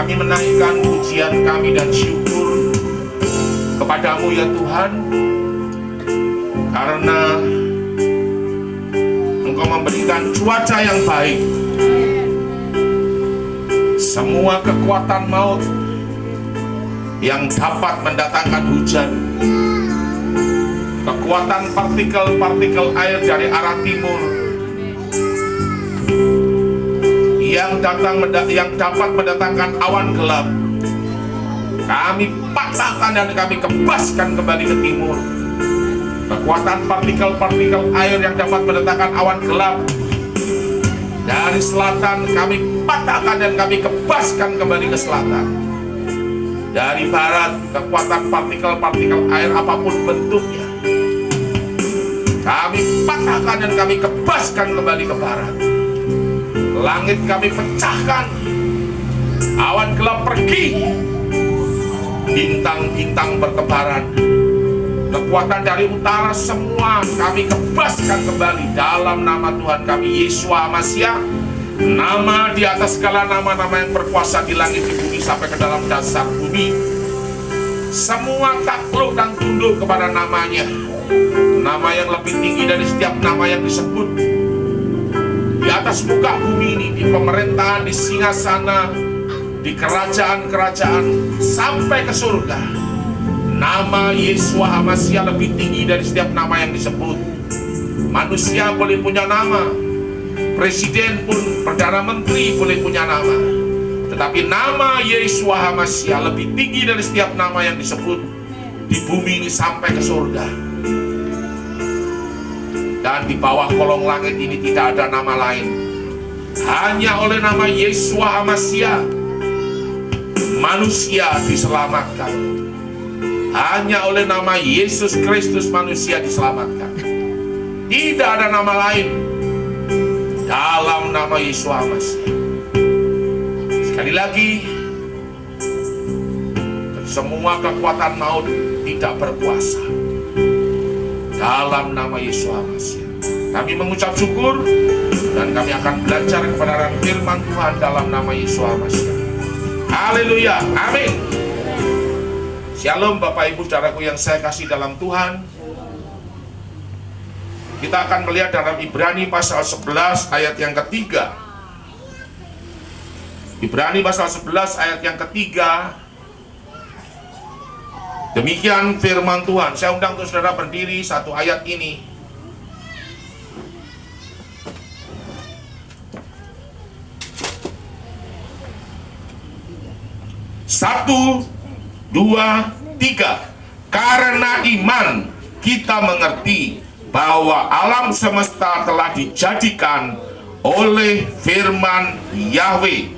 kami menaikkan pujian kami dan syukur kepadamu ya Tuhan, karena Engkau memberikan cuaca yang baik. Semua kekuatan maut yang dapat mendatangkan hujan, kekuatan partikel-partikel air dari arah timur yang dapat mendatangkan awan gelap, kami patahkan dan kami kebaskan kembali ke timur. Kekuatan partikel-partikel air yang dapat mendatangkan awan gelap dari selatan, kami patahkan dan kami kebaskan kembali ke selatan. Dari barat, kekuatan partikel-partikel air apapun bentuknya, kami patahkan dan kami kebaskan kembali ke barat. Langit kami pecahkan, awan gelap pergi, bintang-bintang bertebaran. Kekuatan dari utara semua kami kebaskan kembali dalam nama Tuhan kami Yeshua Mashiach, nama di atas segala nama-nama yang berkuasa di langit, di bumi, sampai ke dalam dasar bumi. Semua takluk dan tunduk kepada namanya, nama yang lebih tinggi dari setiap nama yang disebut di atas muka bumi ini, di pemerintahan, di singgasana, di kerajaan-kerajaan, sampai ke surga. Nama Yeshua HaMashiach lebih tinggi dari setiap nama yang disebut. Manusia boleh punya nama, presiden pun, perdana menteri boleh punya nama, tetapi nama Yeshua HaMashiach lebih tinggi dari setiap nama yang disebut di bumi ini sampai ke surga. Dan di bawah kolong langit ini tidak ada nama lain. Hanya oleh nama Yeshua HaMashiach manusia diselamatkan. Hanya oleh nama Yesus Kristus manusia diselamatkan. Tidak ada nama lain dalam nama Yeshua HaMashiach. Sekali lagi, semua kekuatan maut tidak berkuasa dalam nama Yeshua HaMashiach. Kami mengucap syukur dan kami akan belajar kebenaran firman Tuhan dalam nama Yeshua HaMashiach. Haleluya, amin. Shalom Bapak Ibu saudaraku yang saya kasih dalam Tuhan. Kita akan melihat dalam Ibrani pasal 11 ayat yang ketiga. Ibrani pasal 11 ayat yang ketiga. Demikian firman Tuhan. Saya undang untuk saudara berdiri satu ayat ini. Satu, dua, tiga. Karena iman kita mengerti bahwa alam semesta telah dijadikan oleh firman Yahweh,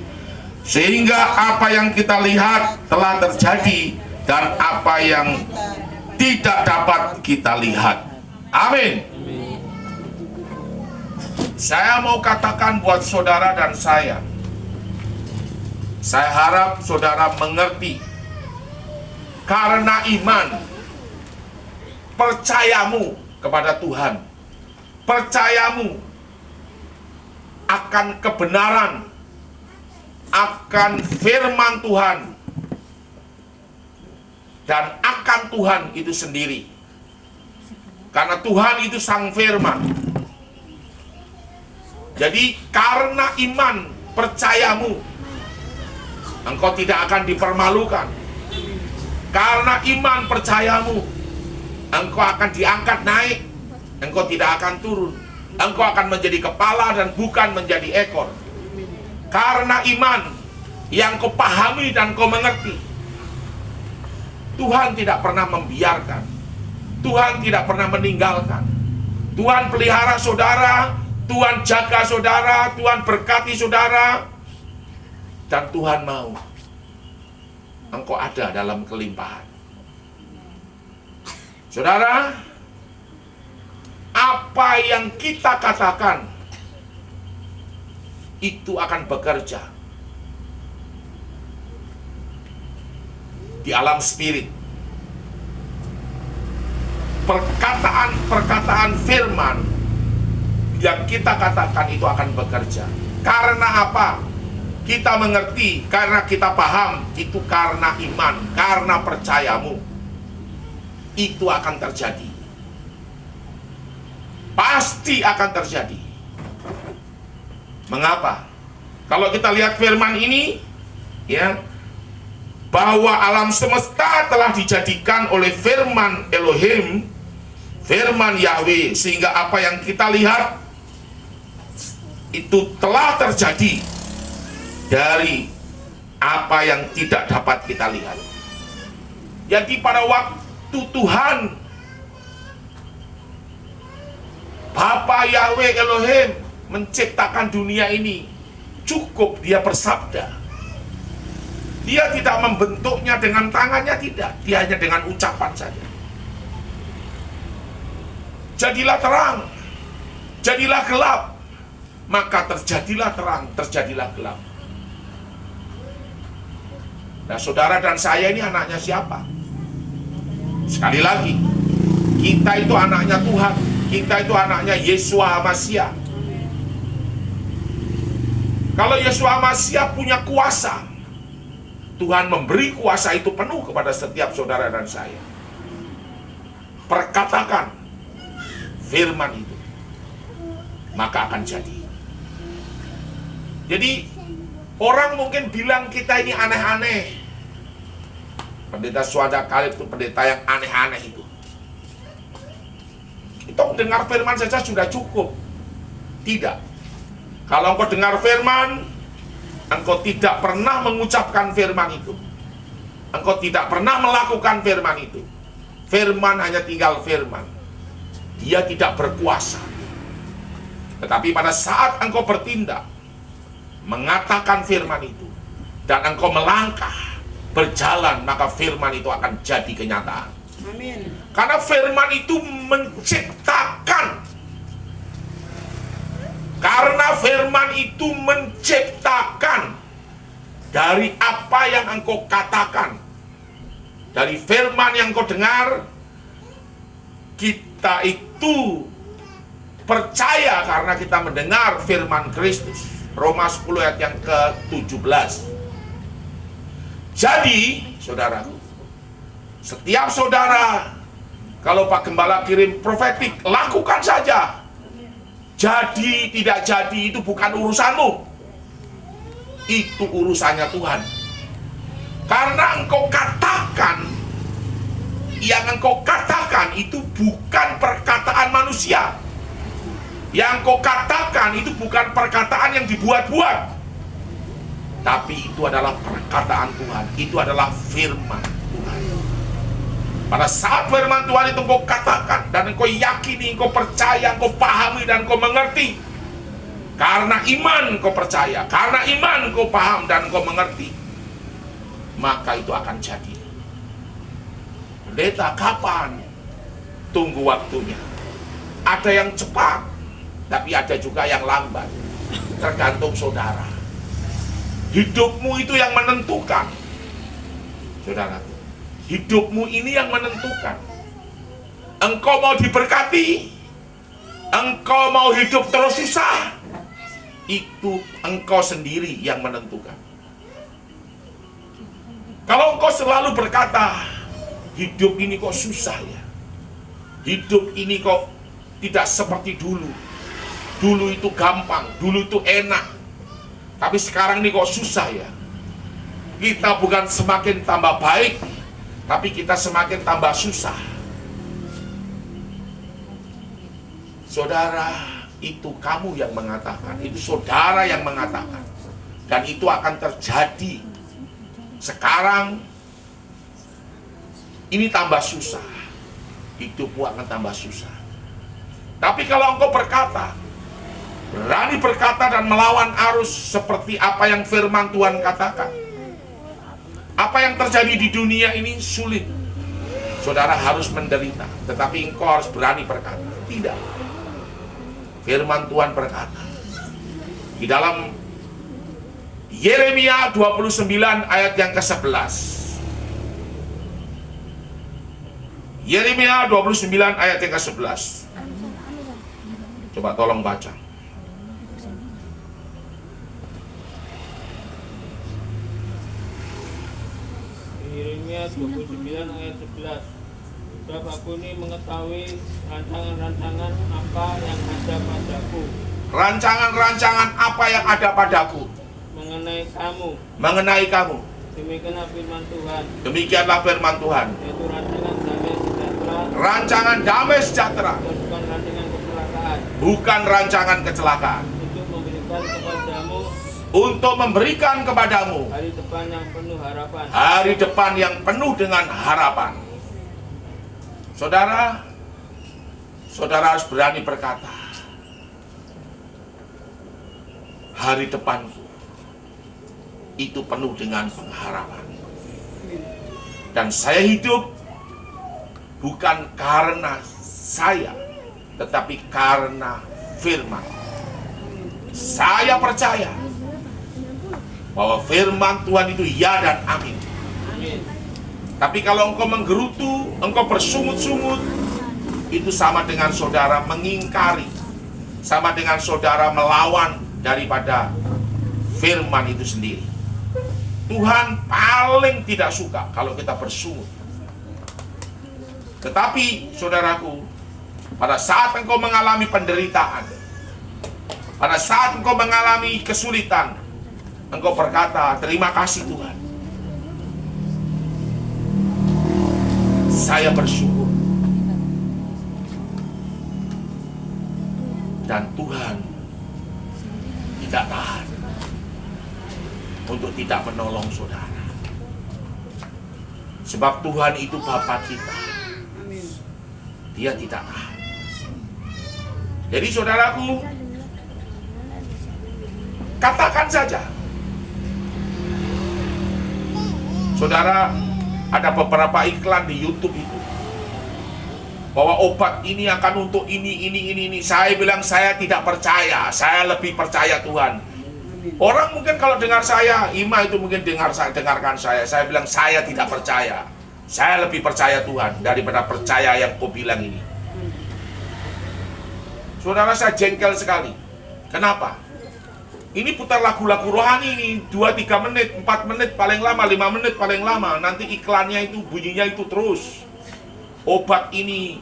sehingga apa yang kita lihat telah terjadi dan apa yang tidak dapat kita lihat. Amin. Saya mau katakan buat saudara dan saya harap saudara mengerti, karena iman, percayamu kepada Tuhan, percayamu akan kebenaran, akan firman Tuhan, dan akan Tuhan itu sendiri. Karena Tuhan itu sang firman. Jadi karena iman, percayamu, engkau tidak akan dipermalukan. Karena iman percayamu, engkau akan diangkat naik, engkau tidak akan turun. Engkau akan menjadi kepala dan bukan menjadi ekor. Karena iman yang kau pahami dan kau mengerti, Tuhan tidak pernah membiarkan, Tuhan tidak pernah meninggalkan. Tuhan pelihara saudara, Tuhan jaga saudara, Tuhan berkati saudara, dan Tuhan mau engkau ada dalam kelimpahan. Saudara, apa yang kita katakan itu akan bekerja di alam spirit. Perkataan-perkataan firman yang kita katakan itu akan bekerja. Karena apa? Kita mengerti karena kita paham, itu karena iman, karena percayamu. Itu akan terjadi. Pasti akan terjadi. Mengapa? Kalau kita lihat firman ini, ya, bahwa alam semesta telah dijadikan oleh firman Elohim, firman Yahweh, sehingga apa yang kita lihat itu telah terjadi dari apa yang tidak dapat kita lihat. Jadi pada waktu Tuhan Bapa Yahweh Elohim menciptakan dunia ini, cukup dia bersabda. Dia tidak membentuknya dengan tangannya, tidak. Dia hanya dengan ucapan saja. Jadilah terang, jadilah gelap. Maka terjadilah terang, terjadilah gelap. Nah, saudara dan saya ini anaknya siapa? Sekali lagi, kita itu anaknya Tuhan. Kita itu anaknya Yeshua HaMashiach. Kalau Yeshua HaMashiach punya kuasa, Tuhan memberi kuasa itu penuh kepada setiap saudara dan saya. Perkatakan firman itu, maka akan jadi. Jadi orang mungkin bilang kita ini aneh-aneh. Pendeta Suada Khalid itu pendeta yang aneh-aneh itu. Kita dengar firman saja sudah cukup. Tidak. Kalau engkau dengar firman, engkau tidak pernah mengucapkan firman itu, engkau tidak pernah melakukan firman itu, firman hanya tinggal firman. Dia tidak berkuasa. Tetapi pada saat engkau bertindak, mengatakan firman itu, dan engkau melangkah, berjalan, maka firman itu akan jadi kenyataan. Amin. Karena firman itu menciptakan. Karena firman itu menciptakan dari apa yang engkau katakan. Dari firman yang engkau dengar, kita itu percaya karena kita mendengar firman Kristus. Roma 10 ayat yang ke-17. Jadi, saudaraku, setiap saudara, kalau Pak Gembala kirim profetik, lakukan saja. Jadi, tidak jadi, itu bukan urusanmu. Itu urusannya Tuhan. Karena engkau katakan, yang engkau katakan itu bukan perkataan manusia. Yang engkau katakan itu bukan perkataan yang dibuat-buat. Tapi itu adalah perkataan Tuhan. Itu adalah firman Tuhan. Pada saat firman Tuhan itu engkau katakan, dan engkau yakini, engkau percaya, engkau pahami, dan engkau mengerti. Karena iman engkau percaya, karena iman engkau paham dan engkau mengerti, maka itu akan jadi. Pendeta, kapan? Tunggu waktunya. Ada yang cepat, tapi ada juga yang lambat. Tergantung saudara. Hidupmu itu yang menentukan. Saudaraku, hidupmu ini yang menentukan. Engkau mau diberkati, engkau mau hidup terus susah, itu engkau sendiri yang menentukan. Kalau engkau selalu berkata, hidup ini kok susah ya, hidup ini kok tidak seperti dulu. Dulu itu gampang, dulu itu enak, tapi sekarang ini kok susah ya. Kita bukan semakin tambah baik, tapi kita semakin tambah susah. Saudara, itu kamu yang mengatakan, itu saudara yang mengatakan, dan itu akan terjadi. Sekarang ini tambah susah, hidupmu akan tambah susah. Tapi kalau engkau berkata, berani berkata dan melawan arus seperti apa yang firman Tuhan katakan, apa yang terjadi di dunia ini sulit, saudara harus menderita, tetapi engkau harus berani berkata, tidak. Firman Tuhan berkata di dalam Yeremia 29 ayat yang ke-11. Yeremia 29 ayat yang ke-11. Coba tolong baca. ayat 29 ayat 11. Sebab aku ini mengetahui rancangan-rancangan apa yang ada padaku. Rancangan-rancangan apa yang ada padaku? Mengenai kamu. Demikianlah firman Tuhan. Demikianlah firman Tuhan. Yaitu rancangan damai sejahtera. Rancangan damai sejahtera. Bukan rancangan kecelakaan. Bukan rancangan kecelakaan. Untuk memberikan kepadamu hari depan yang penuh harapan. Hari depan yang penuh dengan harapan. Saudara harus berani berkata, hari depanku itu penuh dengan pengharapan. Dan saya hidup bukan karena saya, tetapi karena firman. Saya percaya bahwa firman Tuhan itu ya dan amin. Tapi kalau engkau menggerutu, engkau bersungut-sungut, itu sama dengan saudara mengingkari, sama dengan saudara melawan daripada firman itu sendiri. Tuhan paling tidak suka kalau kita bersungut. Tetapi saudaraku, pada saat engkau mengalami penderitaan, pada saat engkau mengalami kesulitan, engkau berkata, terima kasih Tuhan, saya bersyukur. Dan Tuhan tidak tahan untuk tidak menolong saudara. Sebab Tuhan itu Bapa kita. Dia tidak tahan. Jadi saudaraku, katakan saja. Saudara, ada beberapa iklan di YouTube itu bahwa obat ini akan untuk ini. Saya bilang saya tidak percaya, saya lebih percaya Tuhan. Orang mungkin kalau dengar saya, Ima itu mungkin dengarkan saya. Saya bilang saya tidak percaya. Saya lebih percaya Tuhan daripada percaya yang kau bilang ini. Saudara, saya jengkel sekali. Kenapa? Ini putar lagu-lagu rohani ini 2-3 menit, 4 menit paling lama, 5 menit paling lama. Nanti iklannya itu bunyinya itu terus. Obat ini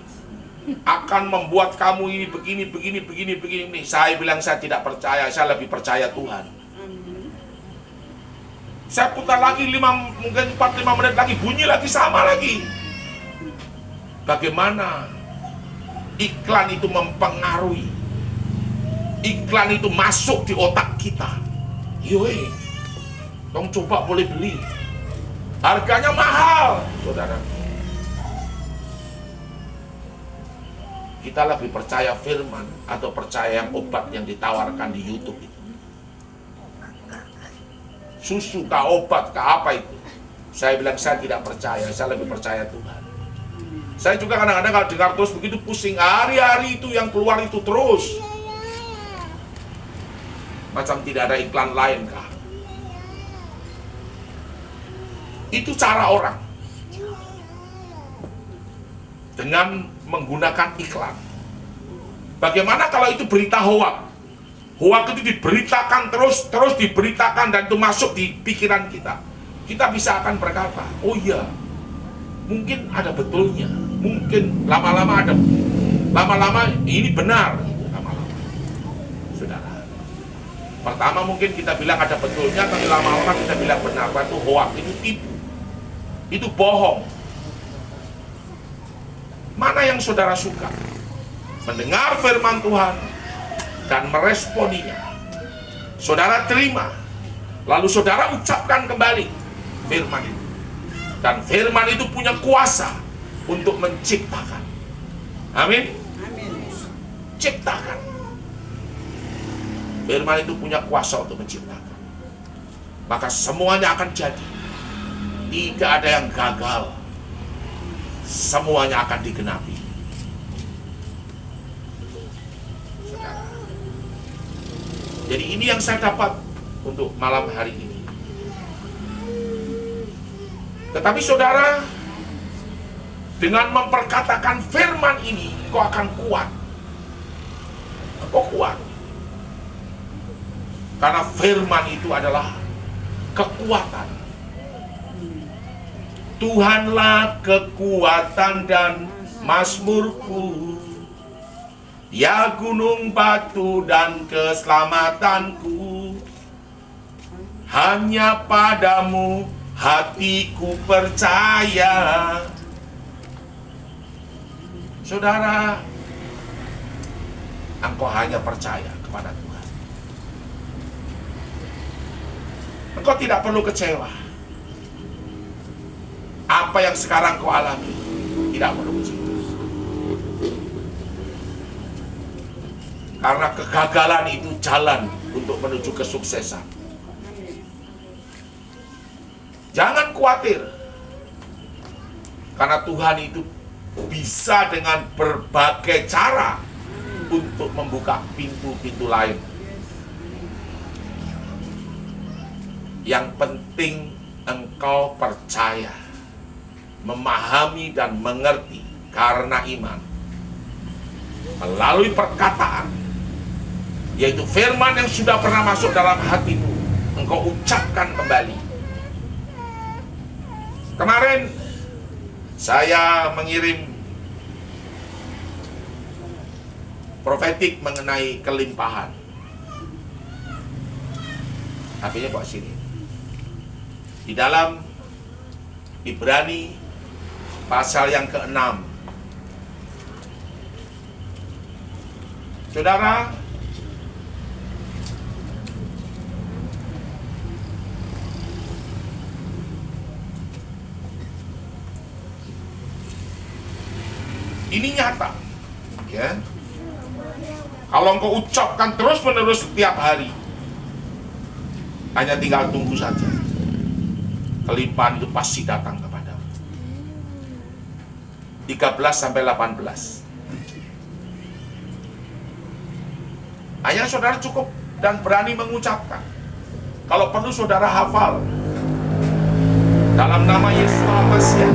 akan membuat kamu ini begini. Saya bilang saya tidak percaya, saya lebih percaya Tuhan. Saya putar lagi mungkin 4-5 menit lagi, bunyi lagi sama lagi. Bagaimana iklan itu mempengaruhi, iklan itu masuk di otak kita. Yoi, dong coba boleh beli. Harganya mahal, saudara. Kita lebih percaya firman atau percaya yang obat yang ditawarkan di YouTube itu? Susu kah, obat kah, apa itu? Saya bilang saya tidak percaya, saya lebih percaya Tuhan. Saya juga kadang-kadang kalau dengar terus begitu pusing. Hari-hari itu yang keluar itu terus. Macam tidak ada iklan lain kah? Itu cara orang dengan menggunakan iklan. Bagaimana kalau itu berita hoak? Hoak itu diberitakan terus diberitakan dan itu masuk di pikiran kita. Kita bisa akan berkata, oh iya, mungkin ada betulnya. Mungkin lama-lama ini benar. Lama-lama, saudara. Pertama mungkin kita bilang ada betulnya, tapi lama-lama kita bilang benar. Itu hoak, itu tipu, itu bohong. Mana yang saudara suka? Mendengar firman Tuhan dan meresponinya. Saudara terima, lalu saudara ucapkan kembali firman itu. Dan firman itu punya kuasa untuk menciptakan. Amin. Ciptakan. Firman itu punya kuasa untuk menciptakan. Maka semuanya akan jadi. Tidak ada yang gagal. Semuanya akan digenapi. Saudara. Jadi ini yang saya dapat untuk malam hari ini. Tetapi saudara, dengan memperkatakan firman ini, kau akan kuat. Kau kuat. Karena firman itu adalah kekuatan. Tuhanlah kekuatan dan mazmurku, ya gunung batu dan keselamatanku. Hanya padamu hatiku percaya. Saudara, engkau hanya percaya kepada Tuhan. Engkau tidak perlu kecewa. Apa yang sekarang kau alami tidak perlu kecewa. Karena kegagalan itu jalan untuk menuju kesuksesan. Jangan khawatir. Karena Tuhan itu bisa dengan berbagai cara untuk membuka pintu-pintu lain. Yang penting engkau percaya, memahami dan mengerti karena iman. Melalui perkataan, yaitu firman yang sudah pernah masuk dalam hatimu, engkau ucapkan kembali. Kemarin saya mengirim profetik mengenai kelimpahan. HP-nya bawa sini. Di dalam Ibrani pasal yang ke-6. Saudara, ini nyata, ya. Kalau engkau ucapkan terus-menerus setiap hari, hanya tinggal tunggu saja. Kelimpahan itu pasti datang kepadamu. 13-18. Hanya saudara cukup dan berani mengucapkan. Kalau perlu saudara hafal. Dalam nama Yesus Masiah,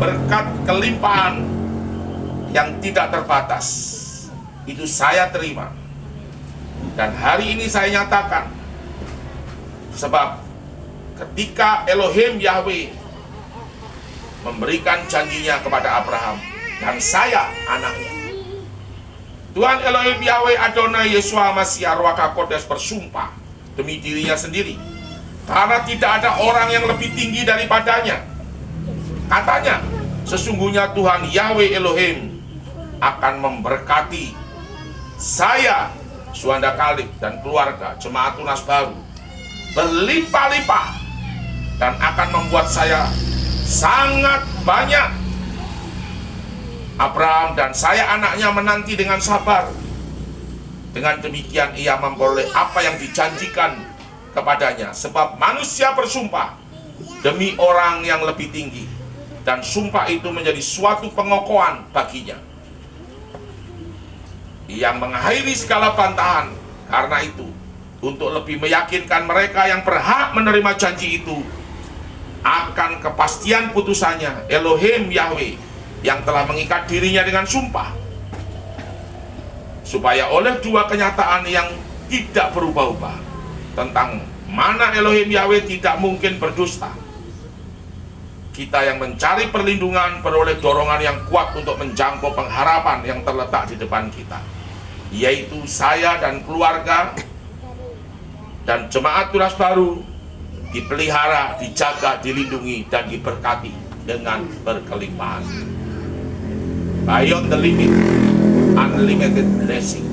berkat kelimpahan yang tidak terbatas itu saya terima. Dan hari ini saya nyatakan, sebab ketika Elohim Yahweh memberikan janjinya kepada Abraham, dan saya anaknya, Tuhan Elohim Yahweh Adonai Yeshua Masiah Ruach Kodes bersumpah demi dirinya sendiri, karena tidak ada orang yang lebih tinggi daripadanya. Katanya, sesungguhnya Tuhan Yahweh Elohim akan memberkati saya, Suanda Kalib, dan keluarga Jemaat Tunas Baru berlimpah-limpah, dan akan membuat saya sangat banyak. Abraham dan saya anaknya menanti dengan sabar. Dengan demikian ia memperoleh apa yang dijanjikan kepadanya, sebab manusia bersumpah demi orang yang lebih tinggi, dan sumpah itu menjadi suatu pengokohan baginya yang mengakhiri segala bantahan. Karena itu, untuk lebih meyakinkan mereka yang berhak menerima janji itu akan kepastian putusannya, Elohim Yahweh yang telah mengikat dirinya dengan sumpah, supaya oleh dua kenyataan yang tidak berubah-ubah tentang mana Elohim Yahweh tidak mungkin berdusta, kita yang mencari perlindungan beroleh dorongan yang kuat untuk menjangkau pengharapan yang terletak di depan kita, yaitu saya dan keluarga dan Jemaat Tunas Baru dipelihara, dijaga, dilindungi, dan diberkati dengan berkelimpahan. Beyond the limit, unlimited blessing.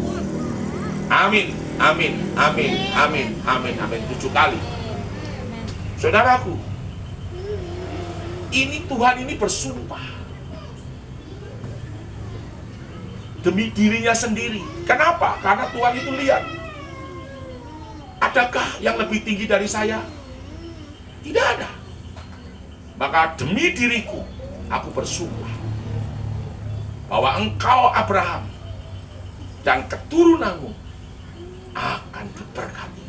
Amin, amin, amin, amin, amin, amin. 7 kali. Saudaraku, ini Tuhan ini bersumpah demi dirinya sendiri. Kenapa? Karena Tuhan itu lihat, adakah yang lebih tinggi dari saya? Tidak ada. Maka demi diriku, aku bersumpah bahwa engkau Abraham dan keturunanmu akan diberkati.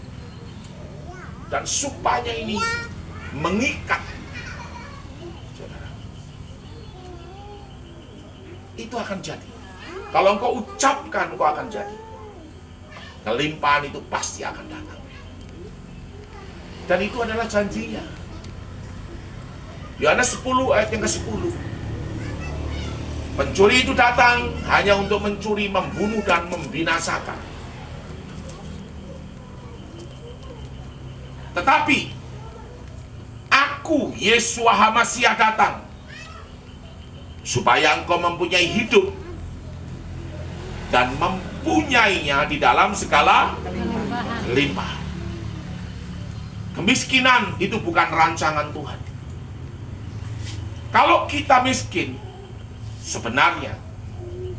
Dan sumpahnya ini mengikat. Saudara, itu akan jadi. Kalau engkau ucapkan, engkau akan jadi. Kelimpahan itu pasti akan datang. Dan itu adalah janjinya. Yohanes 10 ayat yang ke-10. Pencuri itu datang hanya untuk mencuri, membunuh, dan membinasakan. Tetapi aku, Yeshua HaMashiach, datang supaya engkau mempunyai hidup dan mempunyainya di dalam segala limpah. Kemiskinan itu bukan rancangan Tuhan. Kalau kita miskin, sebenarnya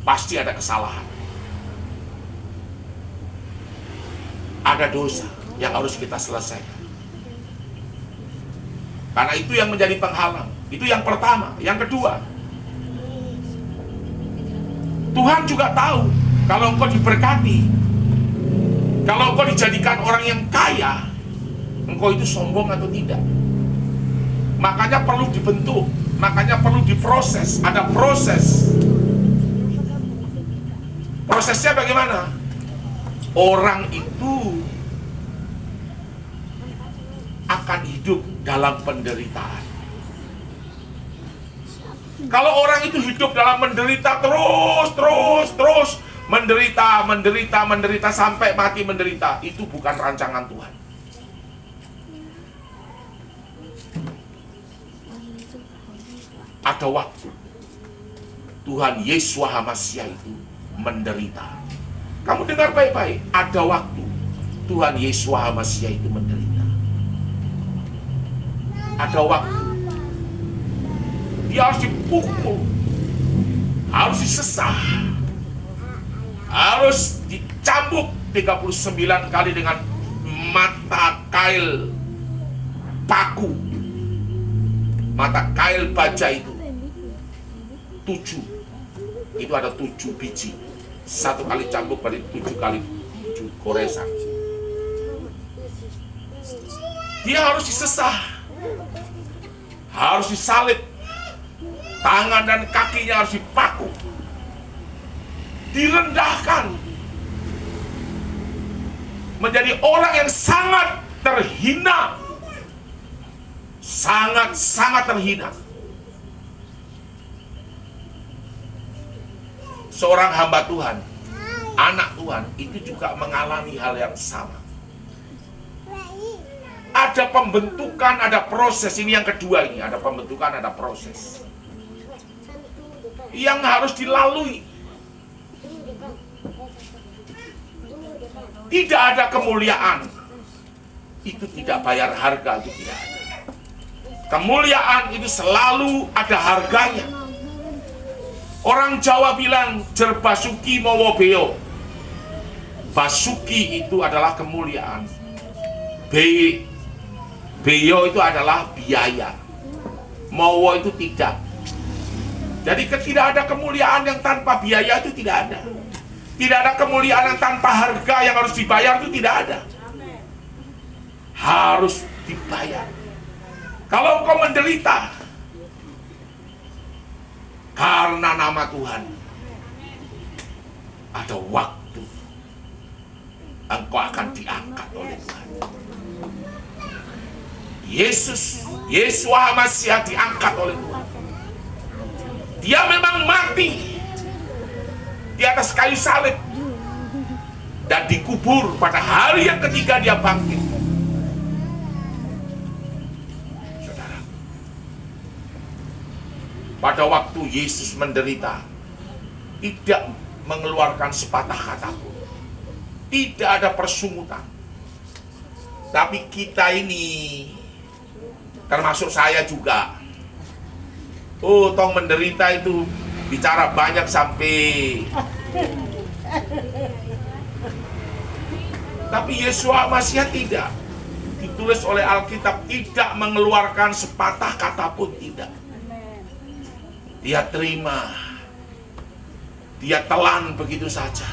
pasti ada kesalahan, ada dosa yang harus kita selesaikan. Karena itu yang menjadi penghalang. Itu yang pertama. Yang kedua, Tuhan juga tahu kalau engkau diberkati, kalau engkau dijadikan orang yang kaya, engkau itu sombong atau tidak. Makanya perlu dibentuk, makanya perlu diproses. Ada proses. Prosesnya bagaimana? Orang itu akan hidup dalam penderitaan. Kalau orang itu hidup dalam menderita terus menderita sampai mati menderita, itu bukan rancangan Tuhan. Ada waktu Tuhan Yeshua HaMashiach itu menderita. Kamu dengar baik-baik, ada waktu Tuhan Yeshua HaMashiach itu menderita. Ada waktu dia harus dipukul, harus disesah, harus dicambuk 39 kali dengan mata kail paku, mata kail baja itu 7. Itu ada 7 biji. 1 kali cambuk pada 7 kali 7 goresan. Dia harus disesah, harus disalib, tangan dan kakinya harus dipaku, direndahkan, menjadi orang yang sangat terhina, sangat terhina. Seorang hamba Tuhan, anak Tuhan, itu juga mengalami hal yang sama. Ada pembentukan, ada proses. Ini yang kedua, ini ada pembentukan, ada proses yang harus dilalui. Tidak ada kemuliaan itu tidak bayar harga, itu tidak ada. Kemuliaan itu selalu ada harganya. Orang Jawa bilang jer basuki mawa beo. Basuki itu adalah kemuliaan, beo itu adalah biaya, mawa itu tidak. Jadi tidak ada kemuliaan yang tanpa biaya, itu tidak ada. Tidak ada kemuliaan yang tanpa harga yang harus dibayar, itu tidak ada. Harus dibayar. Kalau engkau menderita karena nama Tuhan, ada waktu engkau akan diangkat oleh Tuhan. Yeshua HaMashiach diangkat oleh Tuhan. Dia memang mati di atas kayu salib dan dikubur. Pada hari yang ketiga dia bangkit. Saudara, pada waktu Yesus menderita, tidak mengeluarkan sepatah kata pun, tidak ada persungutan. Tapi kita ini, termasuk saya juga, tong menderita itu bicara banyak sampai. Tapi Yeshua HaMashiach tidak. Ditulis oleh Alkitab, tidak mengeluarkan sepatah kata pun, tidak. Dia terima, dia telan begitu saja.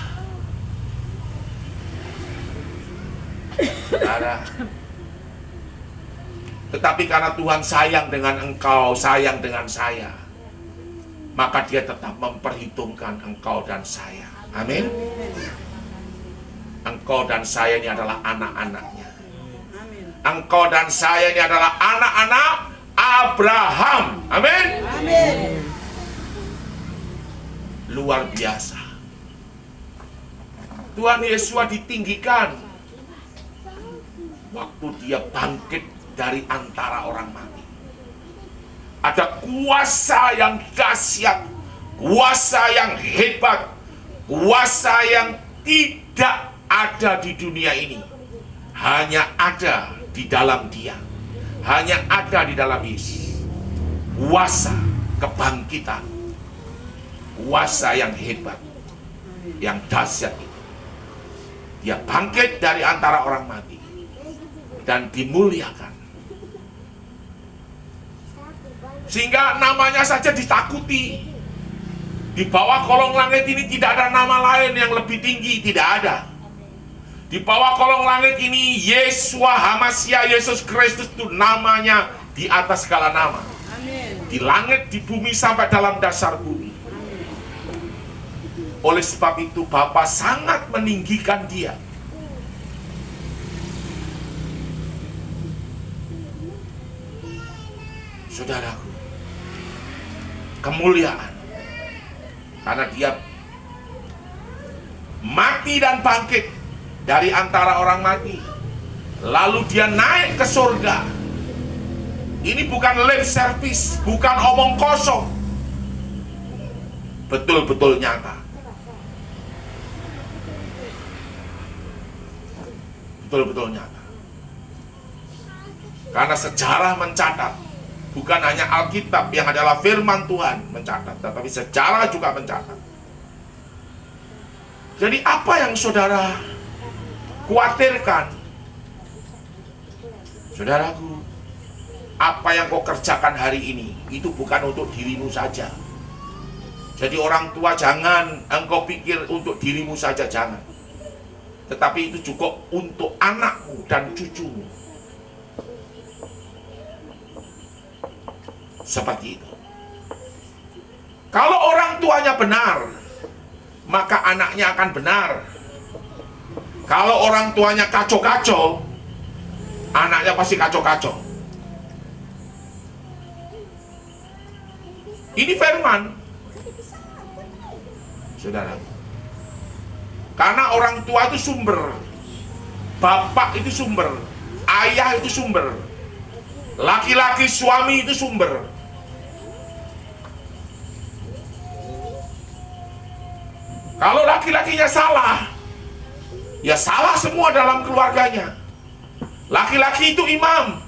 Saudara, tetapi karena Tuhan sayang dengan engkau, sayang dengan saya, maka dia tetap memperhitungkan engkau dan saya. Amin. Engkau dan saya ini adalah anak-anaknya. Engkau dan saya ini adalah anak-anak Abraham. Amin. Amin. Luar biasa. Tuhan Yesus ditinggikan waktu dia bangkit dari antara orang mati. Ada kuasa yang dahsyat, kuasa yang hebat, kuasa yang tidak ada di dunia ini. Hanya ada di dalam Dia. Hanya ada di dalam Yesus. Kuasa kebangkitan. Kuasa yang hebat, yang dahsyat itu. Dia bangkit dari antara orang mati dan dimuliakan. Sehingga namanya saja ditakuti. Di bawah kolong langit ini tidak ada nama lain yang lebih tinggi, tidak ada. Di bawah kolong langit ini Yeshua HaMashiach, Yesus Kristus itu namanya di atas segala nama. Amin. Di langit, di bumi, sampai dalam dasar bumi. Oleh sebab itu Bapa sangat meninggikan Dia. Saudaraku, kemuliaan karena Dia mati dan bangkit dari antara orang mati, lalu Dia naik ke surga. Ini bukan lip service, bukan omong kosong, betul-betul nyata. Betul-betul nyata. Karena sejarah mencatat, bukan hanya Alkitab yang adalah firman Tuhan mencatat, tetapi sejarah juga mencatat. Jadi apa yang saudara khawatirkan? Saudaraku, apa yang kau kerjakan hari ini, itu bukan untuk dirimu saja. Jadi orang tua jangan engkau pikir untuk dirimu saja, jangan. Tetapi itu cukup untuk anakmu dan cucumu. Seperti itu. Kalau orang tuanya benar, maka anaknya akan benar. Kalau orang tuanya kacau-kacau, anaknya pasti kacau-kacau. Ini firman, saudara. Karena orang tua itu sumber, bapak itu sumber, ayah itu sumber, laki-laki suami itu sumber. Kalau laki-lakinya salah, ya salah semua dalam keluarganya. Laki-laki itu imam.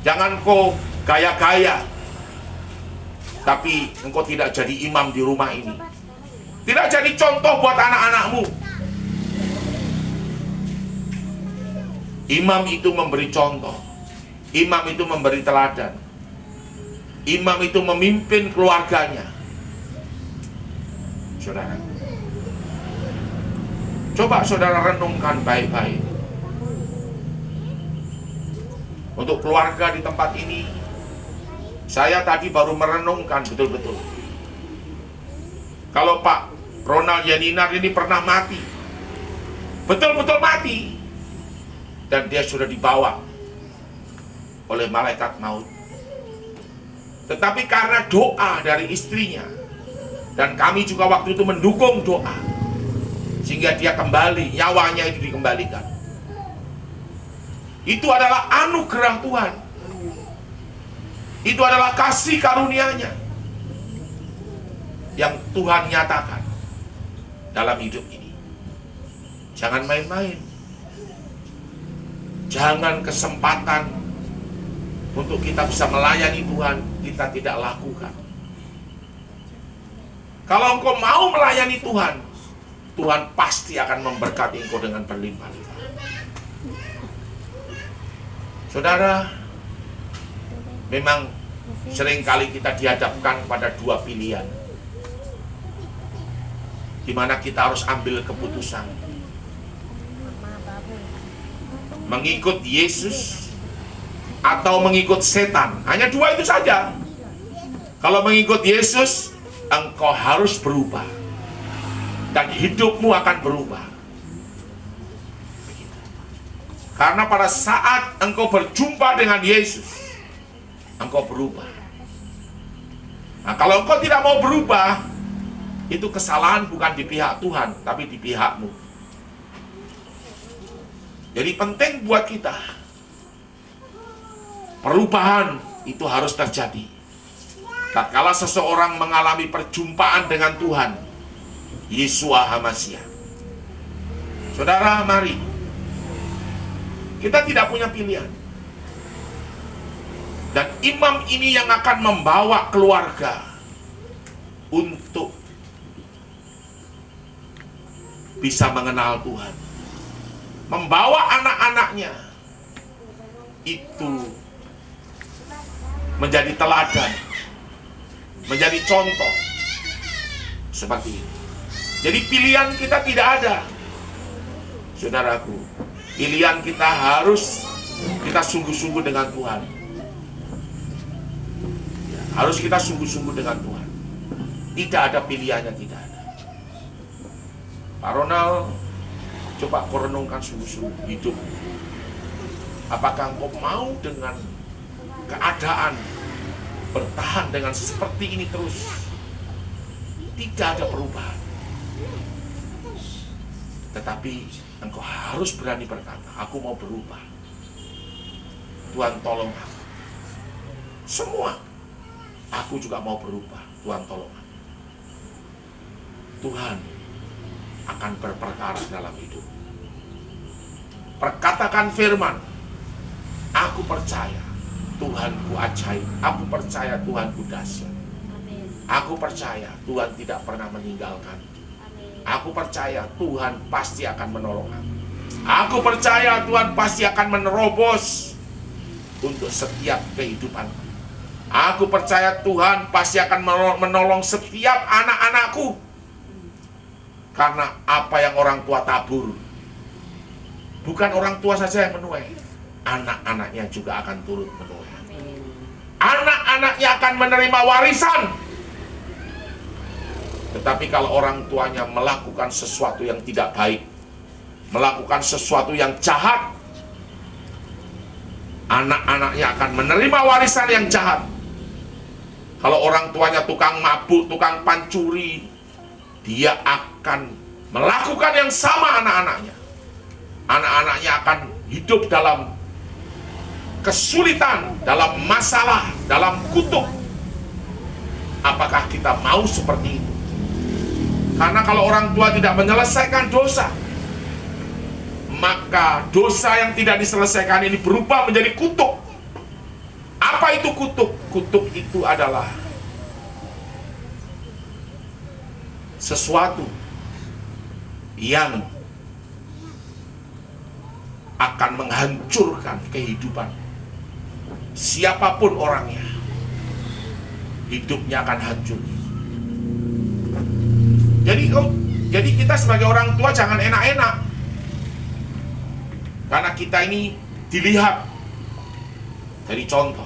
Jangan kau gaya-gaya, tapi engkau tidak jadi imam di rumah ini. Tidak jadi contoh buat anak-anakmu. Imam itu memberi contoh. Imam itu memberi teladan. Imam itu memimpin keluarganya. Saudara, coba saudara renungkan baik-baik. Untuk keluarga di tempat ini, saya tadi baru merenungkan betul-betul. Kalau Pak Ronald Yaninar ini pernah mati, betul-betul mati, dan dia sudah dibawa oleh malaikat maut. Tetapi karena doa dari istrinya, dan kami juga waktu itu mendukung doa, sehingga dia kembali, nyawanya itu dikembalikan. Itu adalah anugerah Tuhan. Itu adalah kasih karunia-Nya yang Tuhan nyatakan dalam hidup ini. Jangan main-main. Jangan kesempatan untuk kita bisa melayani Tuhan kita tidak lakukan. Kalau engkau mau melayani Tuhan, Tuhan pasti akan memberkati engkau dengan berlimpah-limpah. Saudara, memang seringkali kita dihadapkan pada dua pilihan, di mana kita harus ambil keputusan. Mengikut Yesus atau mengikut setan. Hanya dua itu saja. Kalau mengikut Yesus, engkau harus berubah. Dan hidupmu akan berubah. Karena pada saat engkau berjumpa dengan Yesus, engkau berubah. Nah, kalau engkau tidak mau berubah, itu kesalahan bukan di pihak Tuhan, tapi di pihakmu. Jadi penting buat kita, perubahan itu harus terjadi. Tatkala seseorang mengalami perjumpaan dengan Tuhan, Yeshua HaMashiach. Saudara, mari. Kita tidak punya pilihan. Dan imam ini yang akan membawa keluarga untuk bisa mengenal Tuhan. Membawa anak-anaknya itu menjadi teladan, menjadi contoh seperti ini. Jadi pilihan kita tidak ada, saudaraku. Pilihan kita harus kita sungguh-sungguh dengan Tuhan. Harus kita sungguh-sungguh dengan Tuhan. Tidak ada pilihannya, tidak ada. Pak Ronald, coba kau renungkan sungguh-sungguh hidup. Apakah engkau mau dengan keadaan bertahan dengan seperti ini terus? Tidak ada perubahan. Tetapi engkau harus berani berkata, aku mau berubah. Tuhan tolong aku. Semua. Aku juga mau berubah. Tuhan tolong aku. Tuhan akan berperkara dalam hidup. Perkatakan firman. Aku percaya Tuhanku ajaib. Aku percaya Tuhanku dahsyat. Aku percaya Tuhan tidak pernah meninggalkan. Aku percaya Tuhan pasti akan menolong aku. Aku percaya Tuhan pasti akan menerobos untuk setiap kehidupanku. Aku percaya Tuhan pasti akan menolong setiap anak-anakku. Karena apa yang orang tua tabur, bukan orang tua saja yang menuai, anak-anaknya juga akan turut menuai. Anak-anaknya akan menerima warisan. Tetapi kalau orang tuanya melakukan sesuatu yang tidak baik, melakukan sesuatu yang jahat, anak-anaknya akan menerima warisan yang jahat. Kalau orang tuanya tukang mabuk, tukang pancuri, dia akan melakukan yang sama anak-anaknya. Anak-anaknya akan hidup dalam kesulitan, dalam masalah, dalam kutuk. Apakah kita mau seperti itu? Karena kalau orang tua tidak menyelesaikan dosa, maka dosa yang tidak diselesaikan ini berubah menjadi kutuk. Apa itu kutuk? Kutuk itu adalah sesuatu yang akan menghancurkan kehidupan siapapun orangnya. Hidupnya akan hancur. Jadi kita sebagai orang tua jangan enak-enak. Karena kita ini dilihat dari contoh.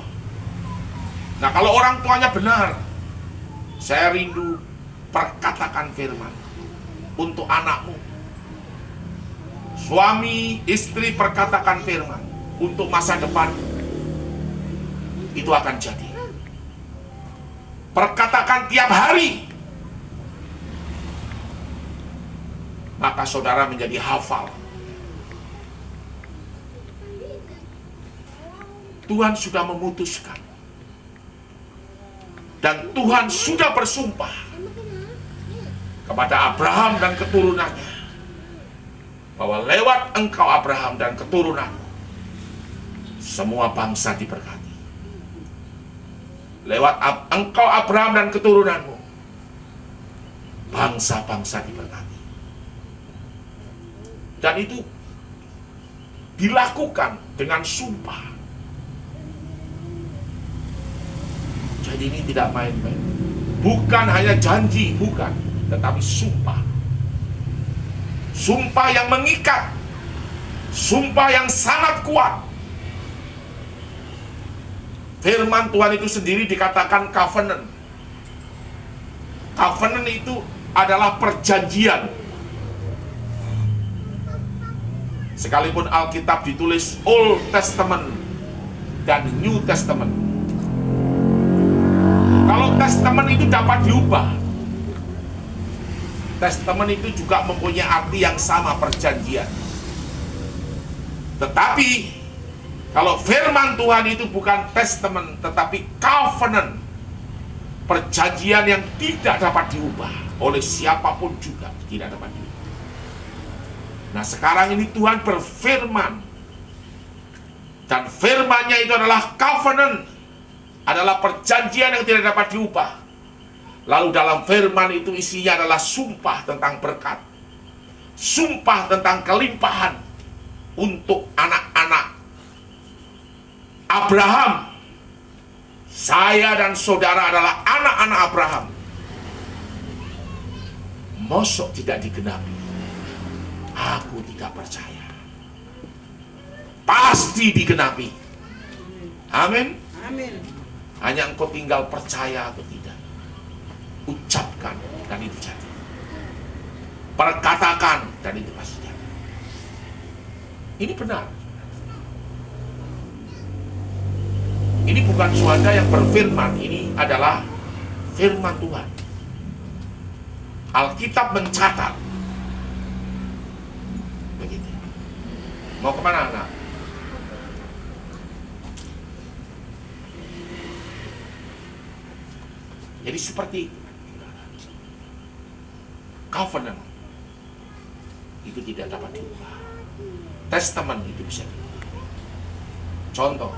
Nah, kalau orang tuanya benar, saya rindu perkatakan firman untuk anakmu. Suami, istri, perkatakan firman untuk masa depan. Itu akan jadi. Perkatakan tiap hari. Maka saudara menjadi hafal. Tuhan sudah memutuskan. Dan Tuhan sudah bersumpah kepada Abraham dan keturunannya bahwa lewat engkau Abraham dan keturunanmu semua bangsa diberkati. Lewat engkau Abraham dan keturunanmu bangsa-bangsa diberkati. Dan itu dilakukan dengan sumpah. Jadi ini tidak main-main. Bukan hanya janji, bukan, tetapi sumpah. Sumpah yang mengikat. Sumpah yang sangat kuat. Firman Tuhan itu sendiri dikatakan covenant. Covenant itu adalah perjanjian. Sekalipun Alkitab ditulis Old Testament dan New Testament. Kalau Testament itu dapat diubah, Testament itu juga mempunyai arti yang sama, perjanjian. Tetapi kalau firman Tuhan itu bukan testament, tetapi covenant, perjanjian yang tidak dapat diubah oleh siapapun juga, tidak dapat diubah. Nah, sekarang ini Tuhan berfirman, dan firman-Nya itu adalah covenant, adalah perjanjian yang tidak dapat diubah. Lalu dalam firman itu isinya adalah sumpah tentang berkat, sumpah tentang kelimpahan untuk anak-anak Abraham. Saya dan saudara adalah anak-anak Abraham. Mosok tidak digenapi? Aku tidak percaya. Pasti digenapi. Amin. Amin. Hanya engkau tinggal percaya atau tidak. Ucapkan dan itu jadi. Perkatakan dan itu pasti jadi. Ini benar. Ini bukan suara yang berfirman, ini adalah firman Tuhan. Alkitab mencatat. Begitu. Mau kemana anak? Jadi seperti itu. Covenant itu tidak dapat diubah. Testament itu bisa diubah. Contoh,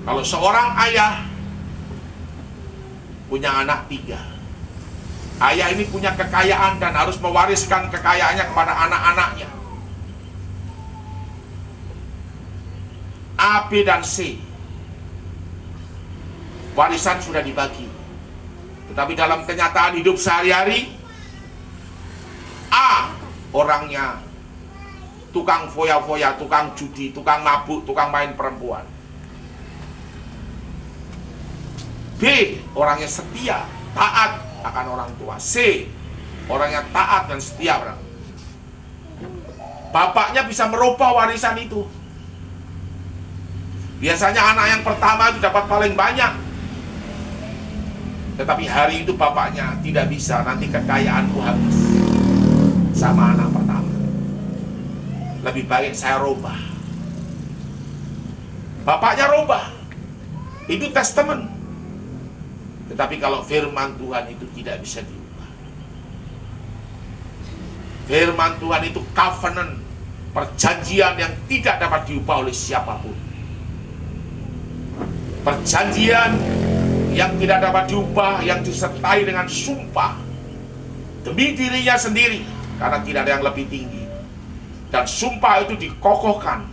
kalau seorang ayah punya anak 3, ayah ini punya kekayaan dan harus mewariskan kekayaannya kepada anak-anaknya. A, B, dan C. Warisan sudah dibagi. Tetapi dalam kenyataan hidup sehari-hari, A orangnya tukang foya-foya, tukang judi, tukang mabuk, tukang main perempuan. B orangnya setia, taat akan orang tua. C orangnya taat dan setia orang. Bapaknya bisa merubah warisan itu. Biasanya anak yang pertama itu dapat paling banyak. Tetapi hari itu bapaknya tidak bisa, nanti kekayaanku habis sama anak pertama. Lebih baik saya robah. Bapaknya robah. Itu testament. Tetapi kalau firman Tuhan itu tidak bisa diubah. Firman Tuhan itu covenant, perjanjian yang tidak dapat diubah oleh siapapun. Perjanjian yang tidak dapat diubah, yang disertai dengan sumpah demi dirinya sendiri, karena tidak ada yang lebih tinggi. Dan sumpah itu dikokohkan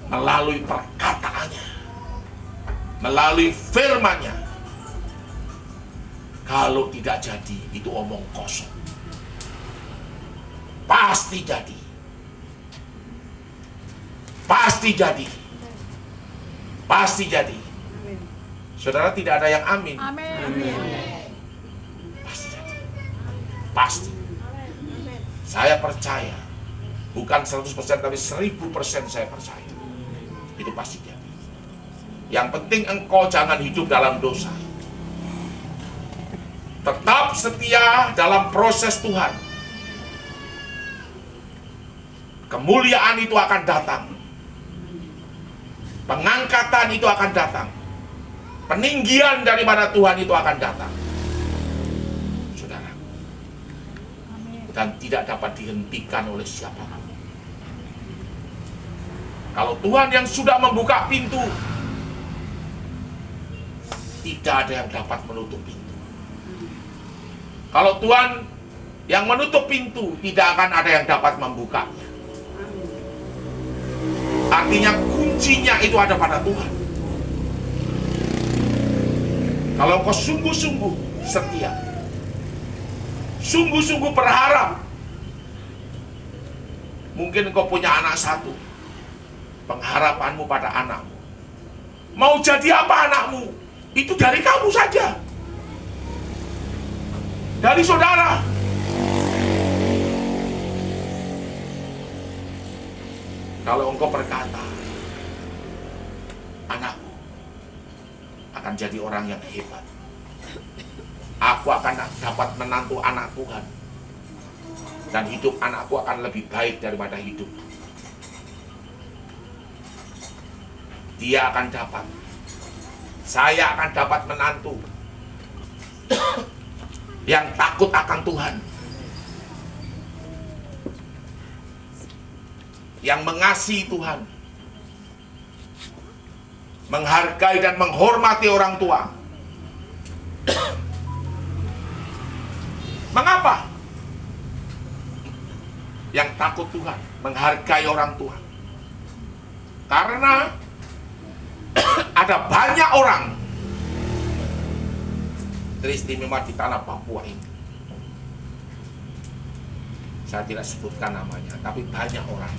melalui perkataannya, melalui firman-Nya. Kalau tidak jadi, itu omong kosong. Pasti jadi. Pasti jadi. Pasti jadi. Saudara, tidak ada yang amin. Amin. Pasti jadi. Pasti. Saya percaya. Bukan 100% tapi 1000% saya percaya. Itu pasti jadi. Yang penting engkau jangan hidup dalam dosa. Tetap setia dalam proses Tuhan. Kemuliaan itu akan datang. Pengangkatan itu akan datang. Peninggian daripada Tuhan itu akan datang. Saudara. Dan tidak dapat dihentikan oleh siapapun. Kalau Tuhan yang sudah membuka pintu, tidak ada yang dapat menutup pintu. Kalau Tuhan yang menutup pintu, tidak akan ada yang dapat membukanya. Artinya kuncinya itu ada pada Tuhan. Kalau kau sungguh-sungguh setia, sungguh-sungguh berharap, mungkin kau punya anak 1, pengharapanmu pada anakmu. Mau jadi apa anakmu? Itu dari kamu saja, dari saudara. Kalau engkau berkata, anakku akan jadi orang yang hebat, aku akan dapat menantu anak Tuhan, dan hidup anakku akan lebih baik daripada hidup. Dia akan dapat, saya akan dapat menantu yang takut akan Tuhan, yang mengasihi Tuhan, menghargai dan menghormati orang tua. Mengapa? Yang takut Tuhan, menghargai orang tua. Karena ada banyak orang teristimewa di tanah Papua ini. Saya tidak sebutkan namanya, tapi banyak orang.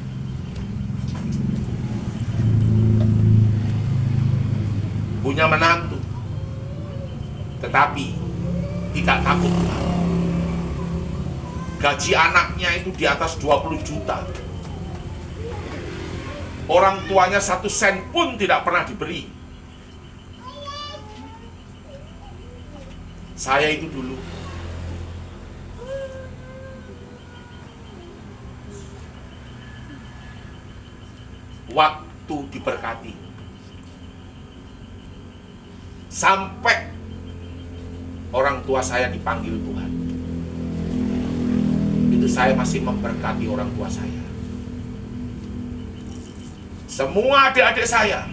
Punya menantu, tetapi tidak takut Tuhan. Gaji anaknya itu di atas 20 juta. Orang tuanya 1 sen pun tidak pernah diberi. Saya itu dulu waktu diberkati, sampai orang tua saya dipanggil Tuhan, itu saya masih memberkati orang tua saya. Semua adik-adik saya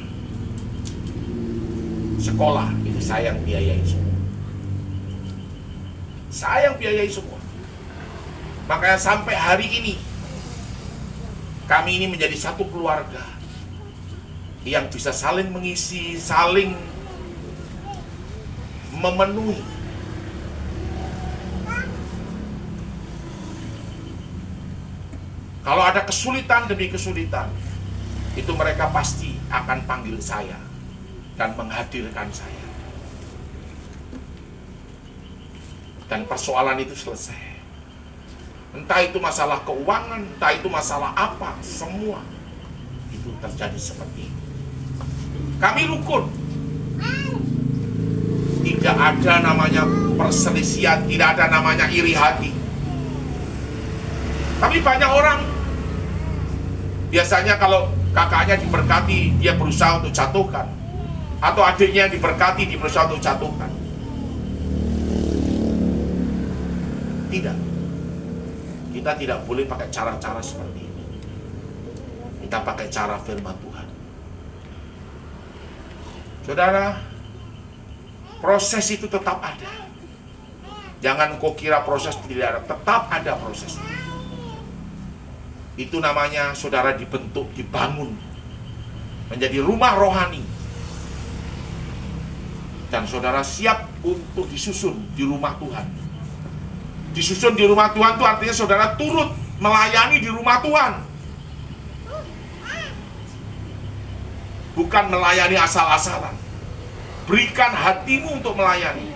sekolah itu saya yang biayai semua. Saya yang biayai semua. Makanya sampai hari ini kami ini menjadi satu keluarga yang bisa saling mengisi, saling memenuhi. Kalau ada kesulitan demi kesulitan, itu mereka pasti akan panggil saya dan menghadirkan saya. Dan persoalan itu selesai. Entah itu masalah keuangan, entah itu masalah apa, semua itu terjadi seperti itu. Kami rukun. Tidak ada namanya perselisihan, tidak ada namanya iri hati. Tapi banyak orang, biasanya kalau kakaknya diberkati, dia berusaha untuk jatuhkan. Atau adiknya yang diberkati, dia berusaha untuk jatuhkan. Tidak. Kita tidak boleh pakai cara-cara seperti ini. Kita pakai cara firman Tuhan. Saudara, proses itu tetap ada. Jangan kau kira proses tidak ada. Tetap ada proses. Itu namanya saudara dibentuk, dibangun menjadi rumah rohani. Dan saudara siap untuk disusun di rumah Tuhan. Disusun di rumah Tuhan itu artinya saudara turut melayani di rumah Tuhan. Bukan melayani asal-asalan. Berikan hatimu untuk melayani.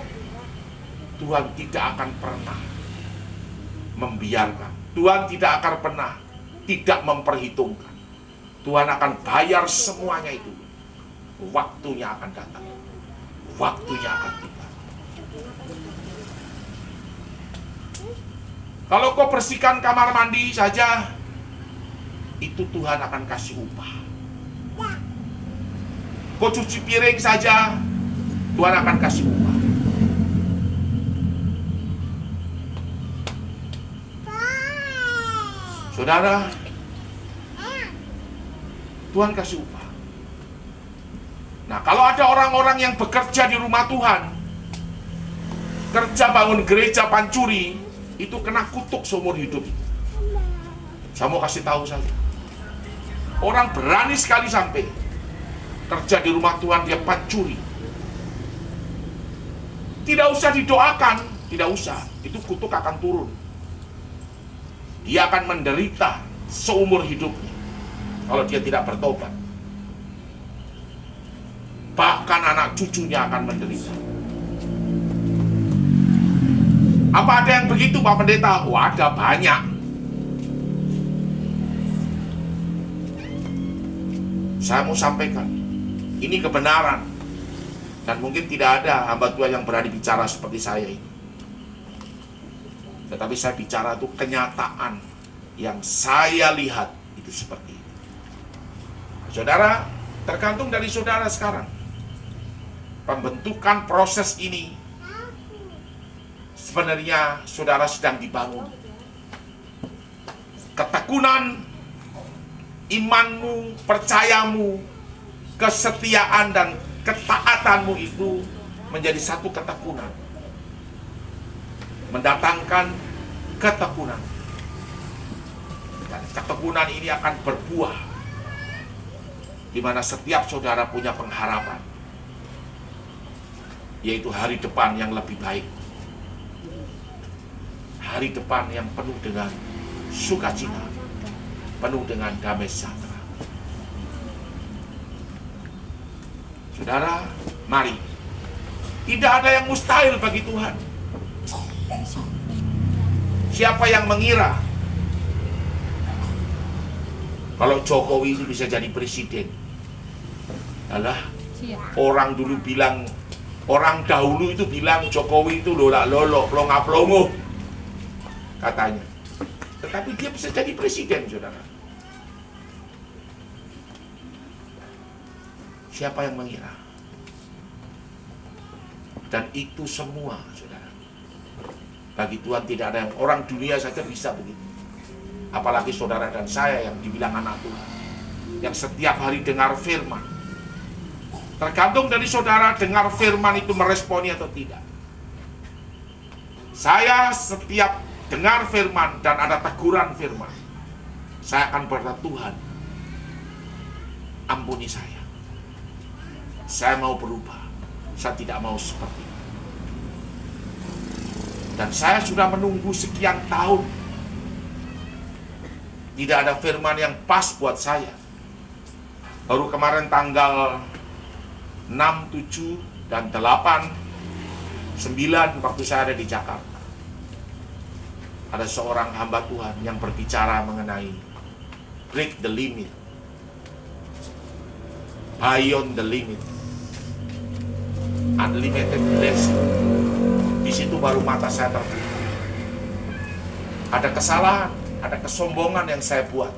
Tuhan tidak akan pernah membiarkan. Tuhan tidak akan pernah tidak memperhitungkan. Tuhan akan bayar semuanya itu. Waktunya akan datang. Waktunya akan tiba. Kalau kau bersihkan kamar mandi saja, itu Tuhan akan kasih upah. Kau cuci piring saja, Tuhan akan kasih upah. Saudara, Tuhan kasih upah. Nah, kalau ada orang-orang yang bekerja di rumah Tuhan, kerja bangun gereja pancuri, itu kena kutuk seumur hidup. Saya mau kasih tahu saja. Orang berani sekali sampai kerja di rumah Tuhan, dia pancuri. Tidak usah didoakan, tidak usah. Itu kutuk akan turun. Dia akan menderita seumur hidupnya kalau dia tidak bertobat. Bahkan anak cucunya akan menderita. Apa ada yang begitu Pak Pendeta? Wah, ada banyak. Saya mau sampaikan, ini kebenaran. Dan mungkin tidak ada hamba Tuhan yang berani bicara seperti saya ini. Tetapi saya bicara itu kenyataan yang saya lihat itu seperti itu. Saudara, tergantung dari saudara sekarang. Pembentukan proses ini sebenarnya saudara sedang dibangun. Ketekunan imanmu, percayamu, kesetiaan dan ketaatanmu itu menjadi satu ketekunan, mendatangkan ketekunan. Dan ketekunan ini akan berbuah di mana setiap saudara punya pengharapan, yaitu hari depan yang lebih baik, hari depan yang penuh dengan sukacita, penuh dengan damai sejahtera. Saudara, mari. Tidak ada yang mustahil bagi Tuhan. Siapa yang mengira kalau Jokowi itu bisa jadi presiden? Alah, orang dulu bilang, orang dahulu itu bilang Jokowi itu lolak-lolok, plonga-plongo katanya. Tetapi dia bisa jadi presiden, saudara. Siapa yang mengira? Dan itu semua, saudara, bagi Tuhan tidak ada yang, orang dunia saja bisa begitu. Apalagi saudara dan saya yang dibilang anak Tuhan, yang setiap hari dengar firman. Tergantung dari saudara dengar firman itu meresponi atau tidak. Saya setiap dengar firman dan ada teguran firman, saya akan berkata, Tuhan, ampuni saya. Saya mau berubah. Saya tidak mau seperti itu. Dan saya sudah menunggu sekian tahun. Tidak ada firman yang pas buat saya. Baru kemarin tanggal 6, 7, dan 8, 9 waktu saya ada di Jakarta, ada seorang hamba Tuhan yang berbicara mengenai break the limit, beyond the limit, unlimited blessing. Di situ baru mata saya terbuka. Ada kesalahan, ada kesombongan yang saya buat,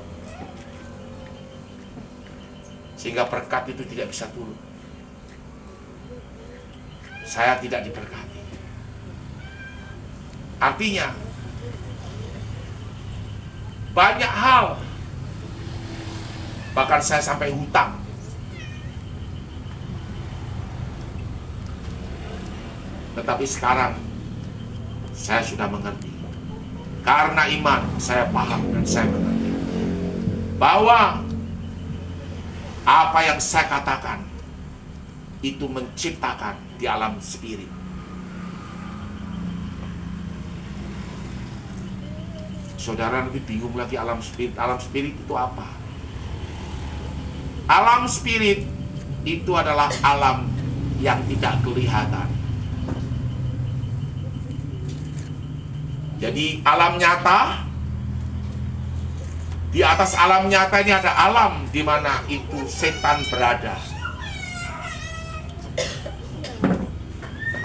sehingga berkat itu tidak bisa turun. Saya tidak diberkati. Artinya banyak hal, bahkan saya sampai hutang. Tetapi sekarang saya sudah mengerti. Karena iman saya paham dan saya mengerti bahwa apa yang saya katakan itu menciptakan di alam spirit. Saudara nanti bingung lagi alam spirit. Alam spirit itu apa? Alam spirit itu adalah alam yang tidak kelihatan. Jadi alam nyata, di atas alam nyata ini ada alam di mana itu setan berada.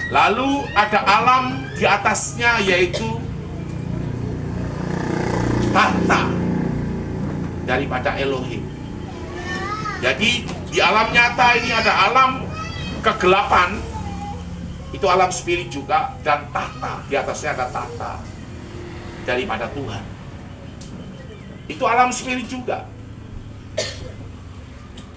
Lalu ada alam di atasnya, yaitu tahta daripada Elohim. Jadi di alam nyata ini ada alam kegelapan, itu alam spirit juga, dan tahta, di atasnya ada tahta daripada Tuhan. Itu alam spirit juga.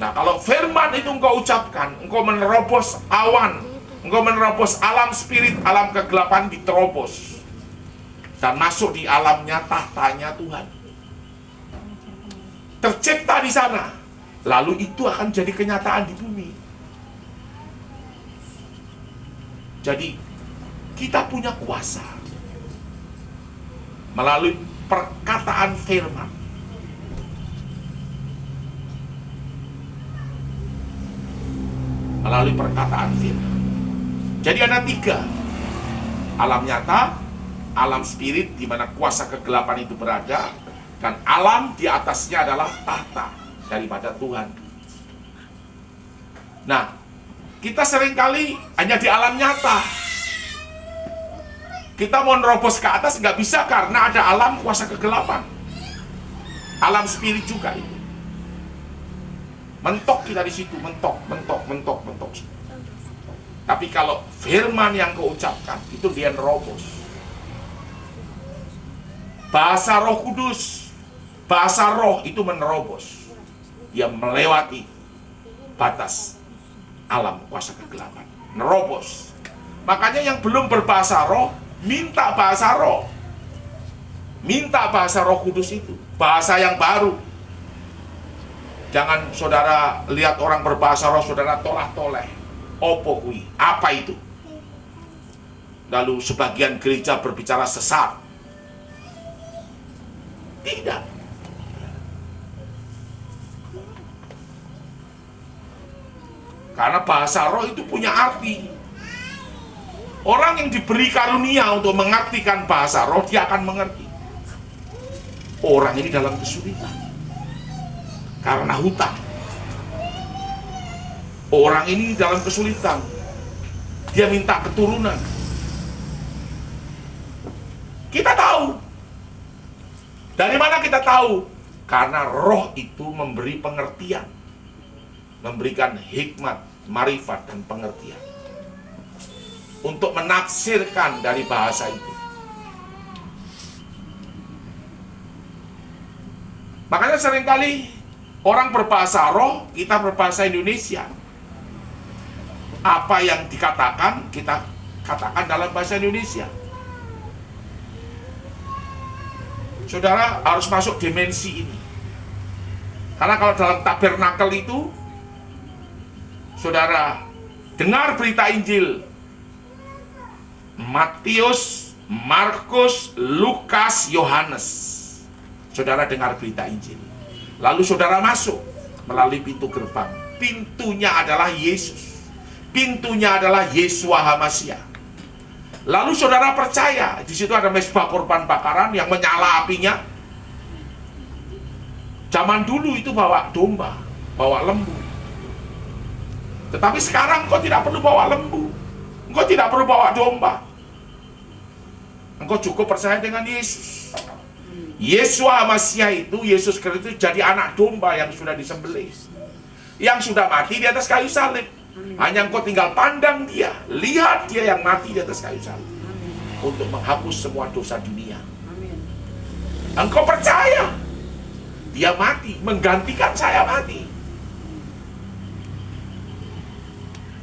Nah, kalau firman itu engkau ucapkan, engkau menerobos awan, engkau menerobos alam spirit, alam kegelapan diterobos dan masuk di alamnya, tahtanya Tuhan. Tercipta di sana. Lalu itu akan jadi kenyataan di bumi. Jadi kita punya kuasa melalui perkataan firman. Melalui perkataan firman. Jadi ada 3. Alam nyata, alam spirit di mana kuasa kegelapan itu berada, dan alam di atasnya adalah tahta daripada Tuhan. Nah, kita seringkali hanya di alam nyata. Kita mau nerobos ke atas nggak bisa karena ada alam kuasa kegelapan. Alam spirit juga itu. Mentok kita di situ, mentok. Tapi kalau firman yang kau ucapkan, itu dia nerobos. Bahasa Roh Kudus, bahasa roh itu menerobos. Dia melewati batas alam kuasa kegelapan. Nerobos. Makanya yang belum berbahasa roh, minta bahasa roh. Minta bahasa Roh Kudus itu. Bahasa yang baru. Jangan saudara lihat orang berbahasa roh, saudara tolah-toleh. Opo kui? Apa itu? Lalu sebagian gereja berbicara sesat. Tidak. Karena bahasa roh itu punya arti. Orang yang diberi karunia untuk mengartikan bahasa roh, dia akan mengerti. Orang ini dalam kesulitan karena hutang. Orang ini dalam kesulitan, dia minta keturunan. Kita tahu. Dari mana kita tahu? Karena roh itu memberi pengertian, memberikan hikmat, marifat, dan pengertian untuk menafsirkan dari bahasa itu. Makanya seringkali orang berbahasa roh, kita berbahasa Indonesia. Apa yang dikatakan, kita katakan dalam bahasa Indonesia. Saudara harus masuk dimensi ini. Karena kalau dalam tabernakel itu, saudara dengar berita Injil Matius, Markus, Lukas, Yohanes. Saudara dengar berita Injil. Lalu saudara masuk melalui pintu gerbang. Pintunya adalah Yesus. Pintunya adalah Yeshua HaMashiach. Lalu saudara percaya, di situ ada mezbah korban bakaran yang menyala apinya. Zaman dulu itu bawa domba, bawa lembu. Tetapi sekarang engkau tidak perlu bawa lembu. Engkau tidak perlu bawa domba. Engkau cukup percaya dengan Yesus. Yeshua HaMashiach itu, Yesus Kristus jadi anak domba yang sudah disembelih, yang sudah mati di atas kayu salib. Hanya engkau tinggal pandang dia, lihat dia yang mati di atas kayu salib untuk menghapus semua dosa dunia. Engkau percaya dia mati, menggantikan saya mati.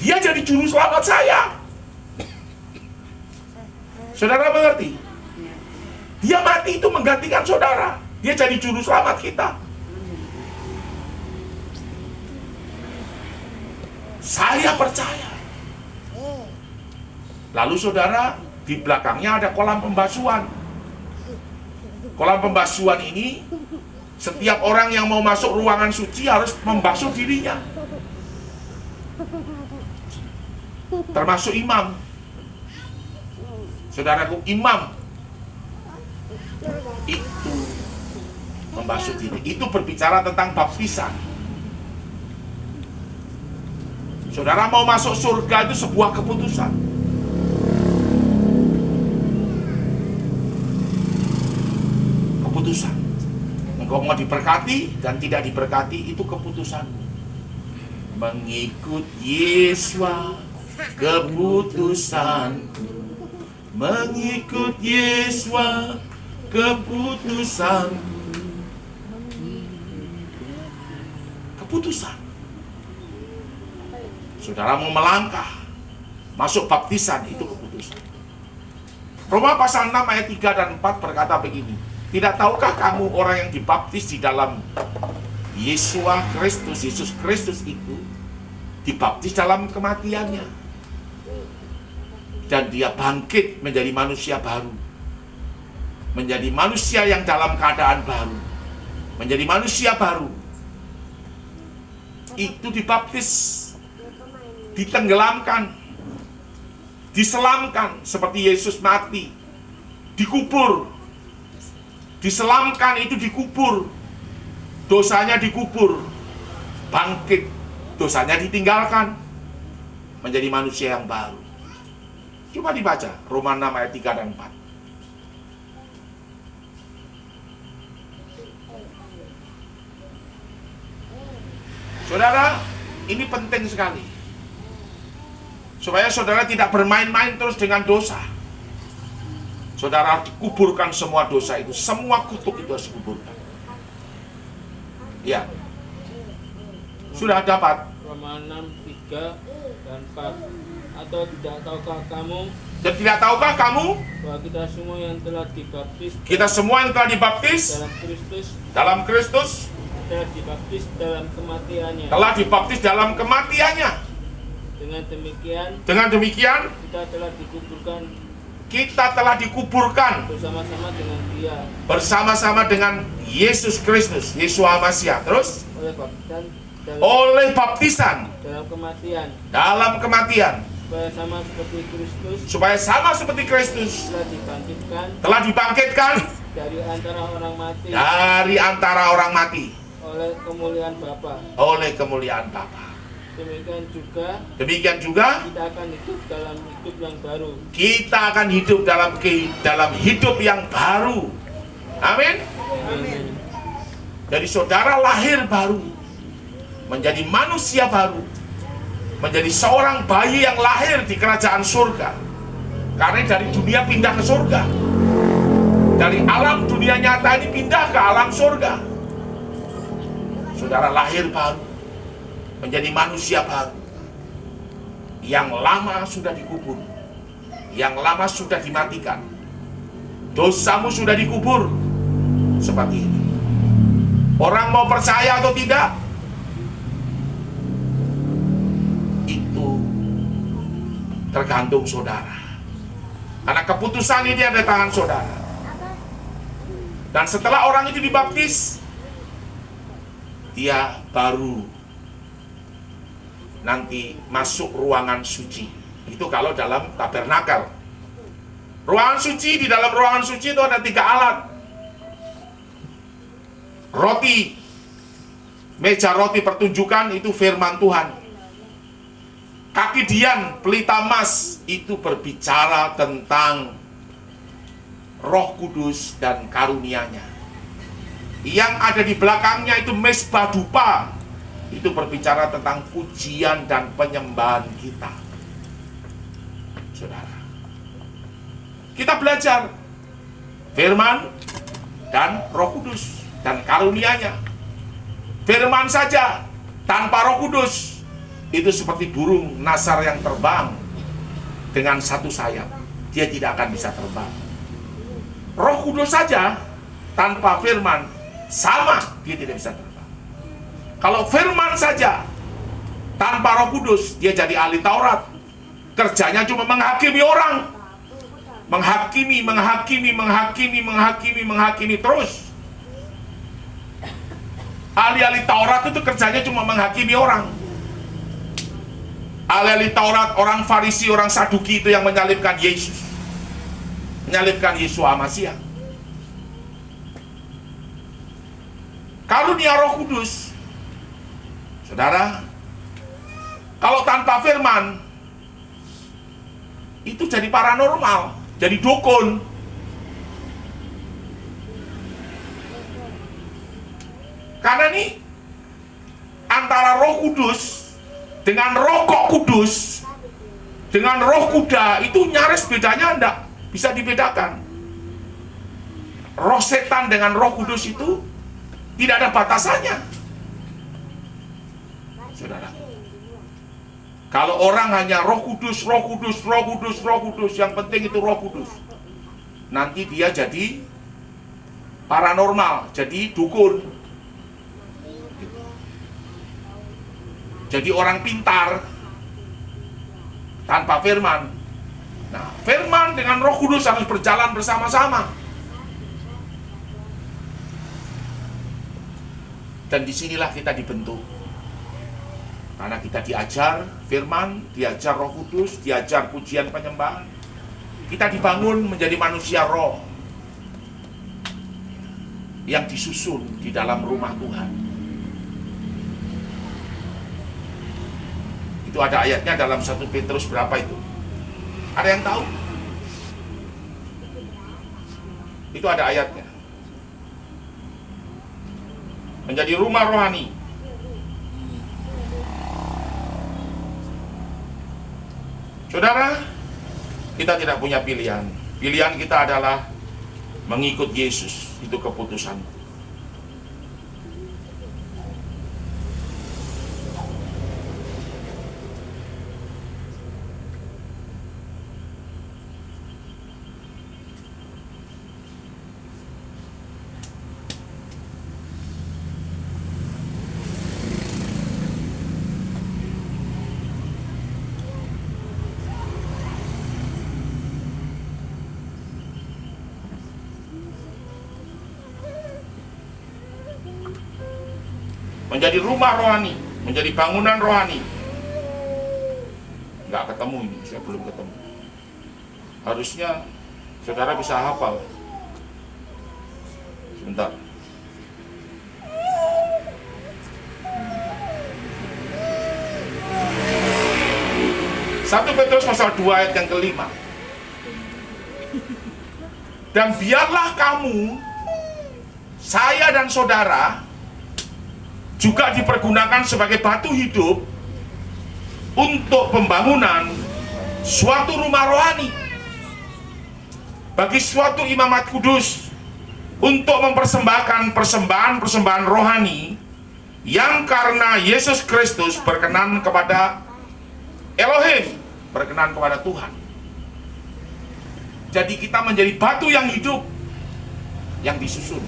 Dia jadi juru selamat saya. Saudara mengerti? Dia mati itu menggantikan saudara. Dia jadi juru selamat kita. Saya percaya. Lalu saudara, di belakangnya ada kolam pembasuhan. Kolam pembasuhan ini, setiap orang yang mau masuk ruangan suci harus membasuh dirinya. Termasuk imam. Saudaraku, imam itu membasuh diri. Itu berbicara tentang baptisan. Saudara mau masuk surga itu sebuah keputusan. Keputusan. Engkau mau diberkati dan tidak diberkati, itu keputusanmu. Mengikut Yeshua, keputusanku. Mengikut Yeshua, keputusanku. Keputusan. Saudara mau melangkah masuk baptisan, itu keputusan. Roma pasal 6 ayat 3 dan 4 berkata begini. Tidak tahukah kamu orang yang dibaptis di dalam Yeshua Kristus, Yesus Kristus itu dibaptis dalam kematiannya, dan dia bangkit menjadi manusia baru, menjadi manusia yang dalam keadaan baru, menjadi manusia baru. Itu dibaptis, ditenggelamkan, diselamkan seperti Yesus mati, dikubur, diselamkan itu dikubur, dosanya dikubur, bangkit dosanya ditinggalkan, menjadi manusia yang baru. Coba dibaca Roma 6 ayat 3 dan 4. Saudara, ini penting sekali, supaya saudara tidak bermain-main terus dengan dosa. Saudara kuburkan semua dosa itu, semua kutuk itu harus dikuburkan. Ya, sudah dapat. Roma 6, 3 dan 4. Atau tidak tahukah kamu Dan tidak tahukah kamu bahwa kita semua yang telah dibaptis dalam Kristus telah dibaptis dalam kematiannya. telah dibaptis dalam kematiannya. Dengan demikian kita telah dikuburkan bersama-sama dengan Yesus Kristus, Yeshua Mashiach. Terus oleh baptisan dalam kematian, supaya sama seperti Kristus telah dibangkitkan dari antara orang mati oleh kemuliaan Bapa. Demikian juga kita akan hidup dalam hidup yang baru. Kita akan hidup dalam hidup yang baru. Amin. Jadi saudara lahir baru, menjadi manusia baru, menjadi seorang bayi yang lahir di kerajaan surga. Karena dari dunia pindah ke surga, dari alam dunia nyata ini pindah ke alam surga. Saudara lahir baru, menjadi manusia baru. Yang lama sudah dikubur, yang lama sudah dimatikan, dosamu sudah dikubur. Seperti ini. Orang mau percaya atau tidak, itu tergantung saudara. Karena keputusan ini ada di tangan saudara. Dan setelah orang itu dibaptis, dia baru nanti masuk ruangan suci. Itu kalau dalam tabernakel. Ruangan suci, di dalam ruangan suci itu ada 3 alat. Roti, meja roti pertunjukan itu firman Tuhan. Kaki dian, pelita emas itu berbicara tentang Roh Kudus dan karunia-Nya. Yang ada di belakangnya itu mesbah dupa, itu berbicara tentang pujian dan penyembahan kita. Saudara, kita belajar firman dan Roh Kudus dan karunia-Nya. Firman saja tanpa Roh Kudus itu seperti burung nasar yang terbang dengan 1 sayap, dia tidak akan bisa terbang. Roh Kudus saja tanpa firman sama, dia tidak bisa terbang. Kalau firman saja tanpa Roh Kudus, dia jadi ahli Taurat. Kerjanya cuma menghakimi orang, menghakimi terus. Ahli-ahli Taurat itu kerjanya cuma menghakimi orang. Ahli-ahli Taurat, orang Farisi, orang Saduki itu yang menyalibkan Yesus, menyalibkan Yeshua Mashiach. Karunia Roh Kudus, saudara, kalau tanpa firman, itu jadi paranormal, jadi dukun. Karena ini antara Roh Kudus dengan Rokok Kudus dengan Roh Kuda itu nyaris bedanya enggak bisa dibedakan. Roh setan dengan Roh Kudus itu tidak ada batasannya. Saudara, kalau orang hanya Roh Kudus, yang penting itu Roh Kudus, nanti dia jadi paranormal, jadi dukun, jadi orang pintar tanpa firman. Nah, firman dengan Roh Kudus harus berjalan bersama-sama. Dan disinilah kita dibentuk. Karena kita diajar firman, diajar Roh Kudus, diajar pujian penyembahan. Kita dibangun menjadi manusia roh yang disusun di dalam rumah Tuhan. Itu ada ayatnya dalam 1 Petrus berapa itu? Ada yang tahu? Itu ada ayatnya. Menjadi rumah rohani. Saudara, kita tidak punya pilihan. Pilihan kita adalah mengikut Yesus. Itu keputusan. Menjadi rumah rohani, menjadi bangunan rohani. Nggak ketemu ini, saya belum ketemu. Harusnya saudara bisa hafal. Sebentar. Satu Petrus pasal 2 ayat yang kelima. Dan biarlah kamu, saya dan saudara, juga dipergunakan sebagai batu hidup untuk pembangunan suatu rumah rohani bagi suatu imamat kudus, untuk mempersembahkan persembahan rohani yang karena Yesus Kristus berkenan kepada Elohim, berkenan kepada Tuhan. Jadi kita menjadi batu yang hidup, yang disusun,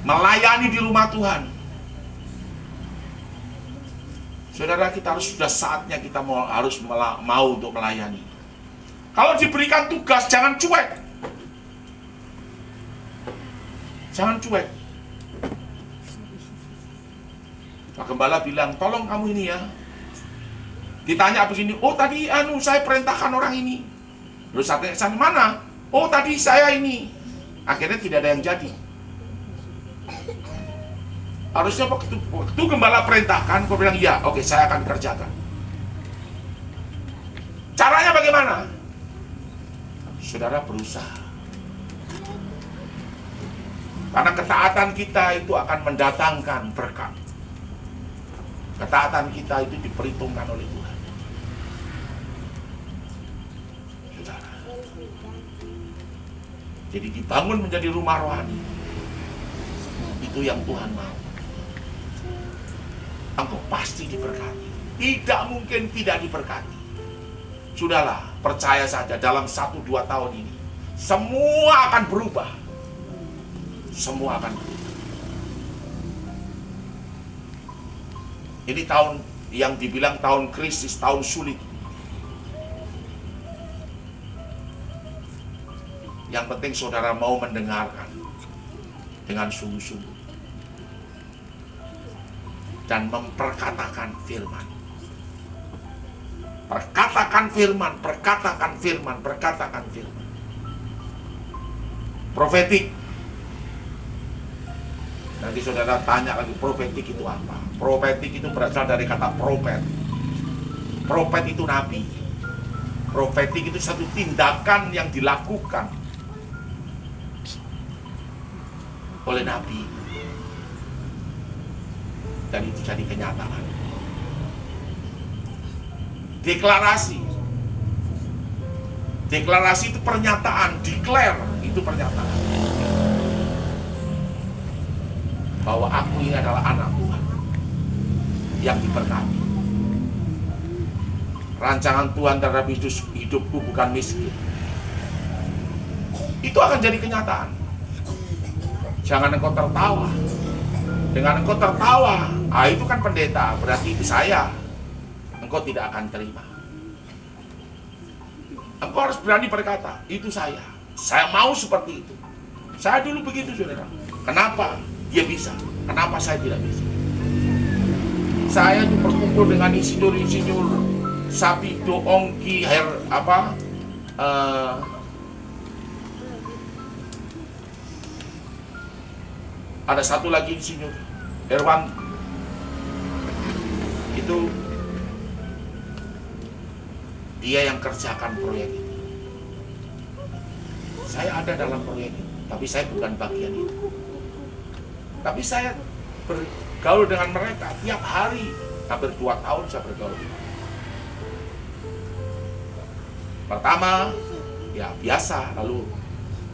melayani di rumah Tuhan. Saudara, kita sudah saatnya kita harus mau untuk melayani. Kalau diberikan tugas, jangan cuek. Jangan cuek. Pak Gembala bilang, tolong kamu ini ya. Ditanya begini, oh tadi saya perintahkan orang ini. Lalu saya tanya, mana? Oh tadi saya ini. Akhirnya tidak ada yang jadi. Harusnya waktu gembala perintahkan, kau bilang iya, oke, saya akan kerjakan. Caranya bagaimana? Saudara berusaha. Karena ketaatan kita itu akan mendatangkan berkat. Ketaatan kita itu diperhitungkan oleh Tuhan. Saudara. Jadi dibangun menjadi rumah rohani. Itu yang Tuhan mau. Engkau pasti diberkati. Tidak mungkin tidak diberkati. Sudahlah, percaya saja dalam 1-2 tahun ini semua akan berubah. Semua akan berubah. Ini tahun yang dibilang tahun krisis, tahun sulit. Yang penting saudara mau mendengarkan dengan sungguh-sungguh dan memperkatakan firman. Perkatakan firman, perkatakan firman, perkatakan firman. Profetik. Nanti saudara tanya lagi, profetik itu apa? Profetik itu berasal dari kata propet. Propet itu nabi. Profetik itu satu tindakan yang dilakukan oleh nabi. Dan itu jadi kenyataan. Deklarasi. Deklarasi itu pernyataan. Declare itu pernyataan. Bahwa aku ini adalah anak Tuhan yang diberkati. Rancangan Tuhan terhadap hidupku bukan miskin. Itu akan jadi kenyataan. Jangan engkau tertawa. Dengan engkau tertawa, itu kan pendeta, berarti itu saya. Engkau tidak akan terima. Engkau harus berani berkata, itu saya. Saya mau seperti itu. Saya dulu begitu, saudara. Kenapa dia bisa? Kenapa saya tidak bisa? Saya itu berkumpul dengan insinyur-insinyur Sapido, Ongki, ada satu lagi insinyur Herwan. Itu Dia yang kerjakan proyek itu. Saya ada dalam proyek itu, tapi saya bukan bagian itu. Tapi saya bergaul dengan mereka tiap hari. Hampir 2 tahun saya bergaul. Pertama, ya biasa. Lalu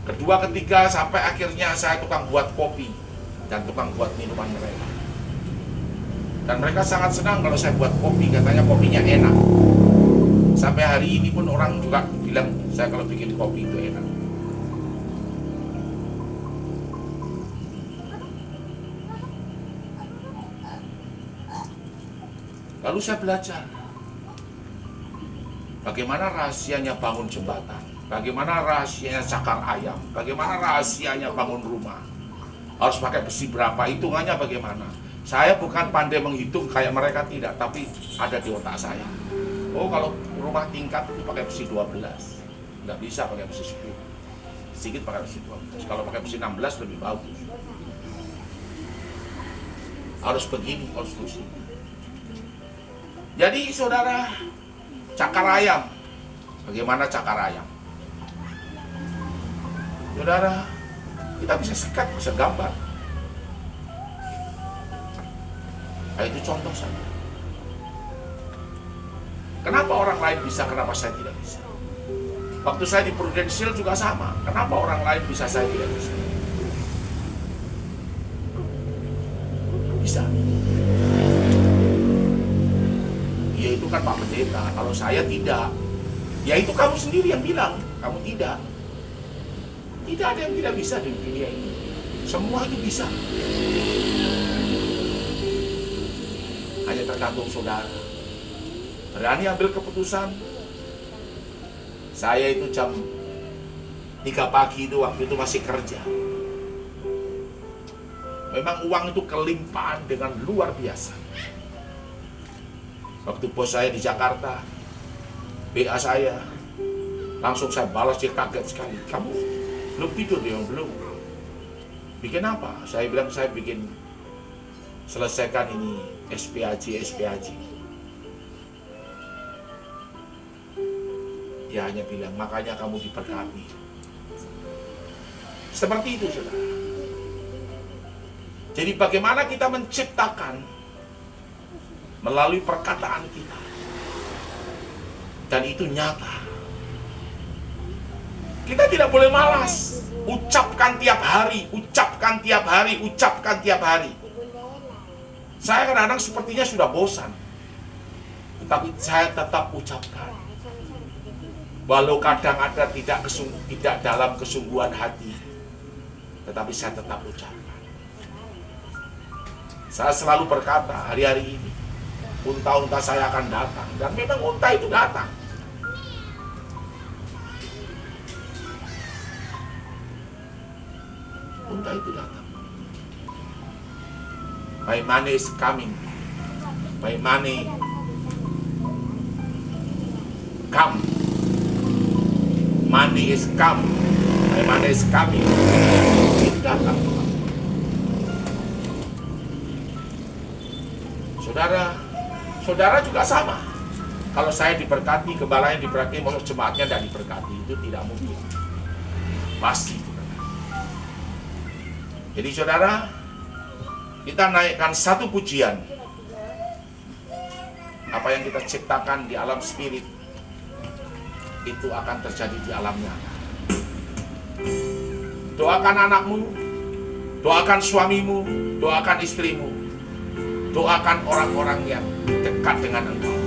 kedua, ketiga, sampai akhirnya saya tukang buat kopi dan tukang buat minuman mereka. Dan mereka sangat senang kalau saya buat kopi, katanya kopinya enak. Sampai hari ini pun orang juga bilang saya kalau bikin kopi itu enak. Lalu saya belajar bagaimana rahasianya bangun jembatan, bagaimana rahasianya cakar ayam, bagaimana rahasianya bangun rumah. Harus pakai besi berapa, hitungannya bagaimana. Saya bukan pandai menghitung kayak mereka, tidak, tapi ada di otak saya. Oh, kalau rumah tingkat itu pakai besi 12, nggak bisa pakai besi 10. Sedikit pakai besi 12, kalau pakai besi 16 lebih bagus. Harus begini konstruksinya. Jadi saudara, cakar ayam, bagaimana cakar ayam? Saudara, kita bisa sekat, bisa gambar. Nah, itu contoh saja. Kenapa orang lain bisa, kenapa saya tidak bisa? Waktu saya di Prudential juga sama. Kenapa orang lain bisa, saya tidak bisa? Bisa. Ya itu kan Pak Pendeta, kalau saya tidak. Ya itu kamu sendiri yang bilang, kamu tidak. Tidak ada yang tidak bisa di dunia ini. Semua itu bisa. Hanya tergantung saudara. Berani ambil keputusan. Saya itu jam 3 pagi itu, waktu itu masih kerja. Memang uang itu kelimpahan dengan luar biasa. Waktu bos saya di Jakarta, BA saya, langsung saya balas, dia kaget sekali. Kamu belum tidur? Dia belum. Bikin apa? Saya bilang saya bikin, selesaikan ini SPAJ. Dia hanya bilang, makanya kamu diberkati. Seperti itu, saudara. Jadi bagaimana kita menciptakan melalui perkataan kita, dan itu nyata. Kita tidak boleh malas. Ucapkan tiap hari, ucapkan tiap hari, ucapkan tiap hari. Saya kadang-kadang sepertinya sudah bosan, tetapi saya tetap ucapkan. Walau kadang ada tidak dalam kesungguhan hati, tetapi saya tetap ucapkan. Saya selalu berkata, hari-hari ini unta-unta saya akan datang, dan memang unta itu datang. Unta itu datang. My money is coming. My money come. Money is come. My money is coming. Itu datang. Saudara juga sama. Kalau saya diberkati, gembala yang diberkati, maksud jemaatnya tidak diberkati, itu tidak mungkin. Pasti. Jadi saudara, kita naikkan satu pujian. Apa yang kita ciptakan di alam spirit, itu akan terjadi di alam nyata. Doakan anakmu, doakan suamimu, doakan istrimu, doakan orang-orang yang dekat dengan engkau.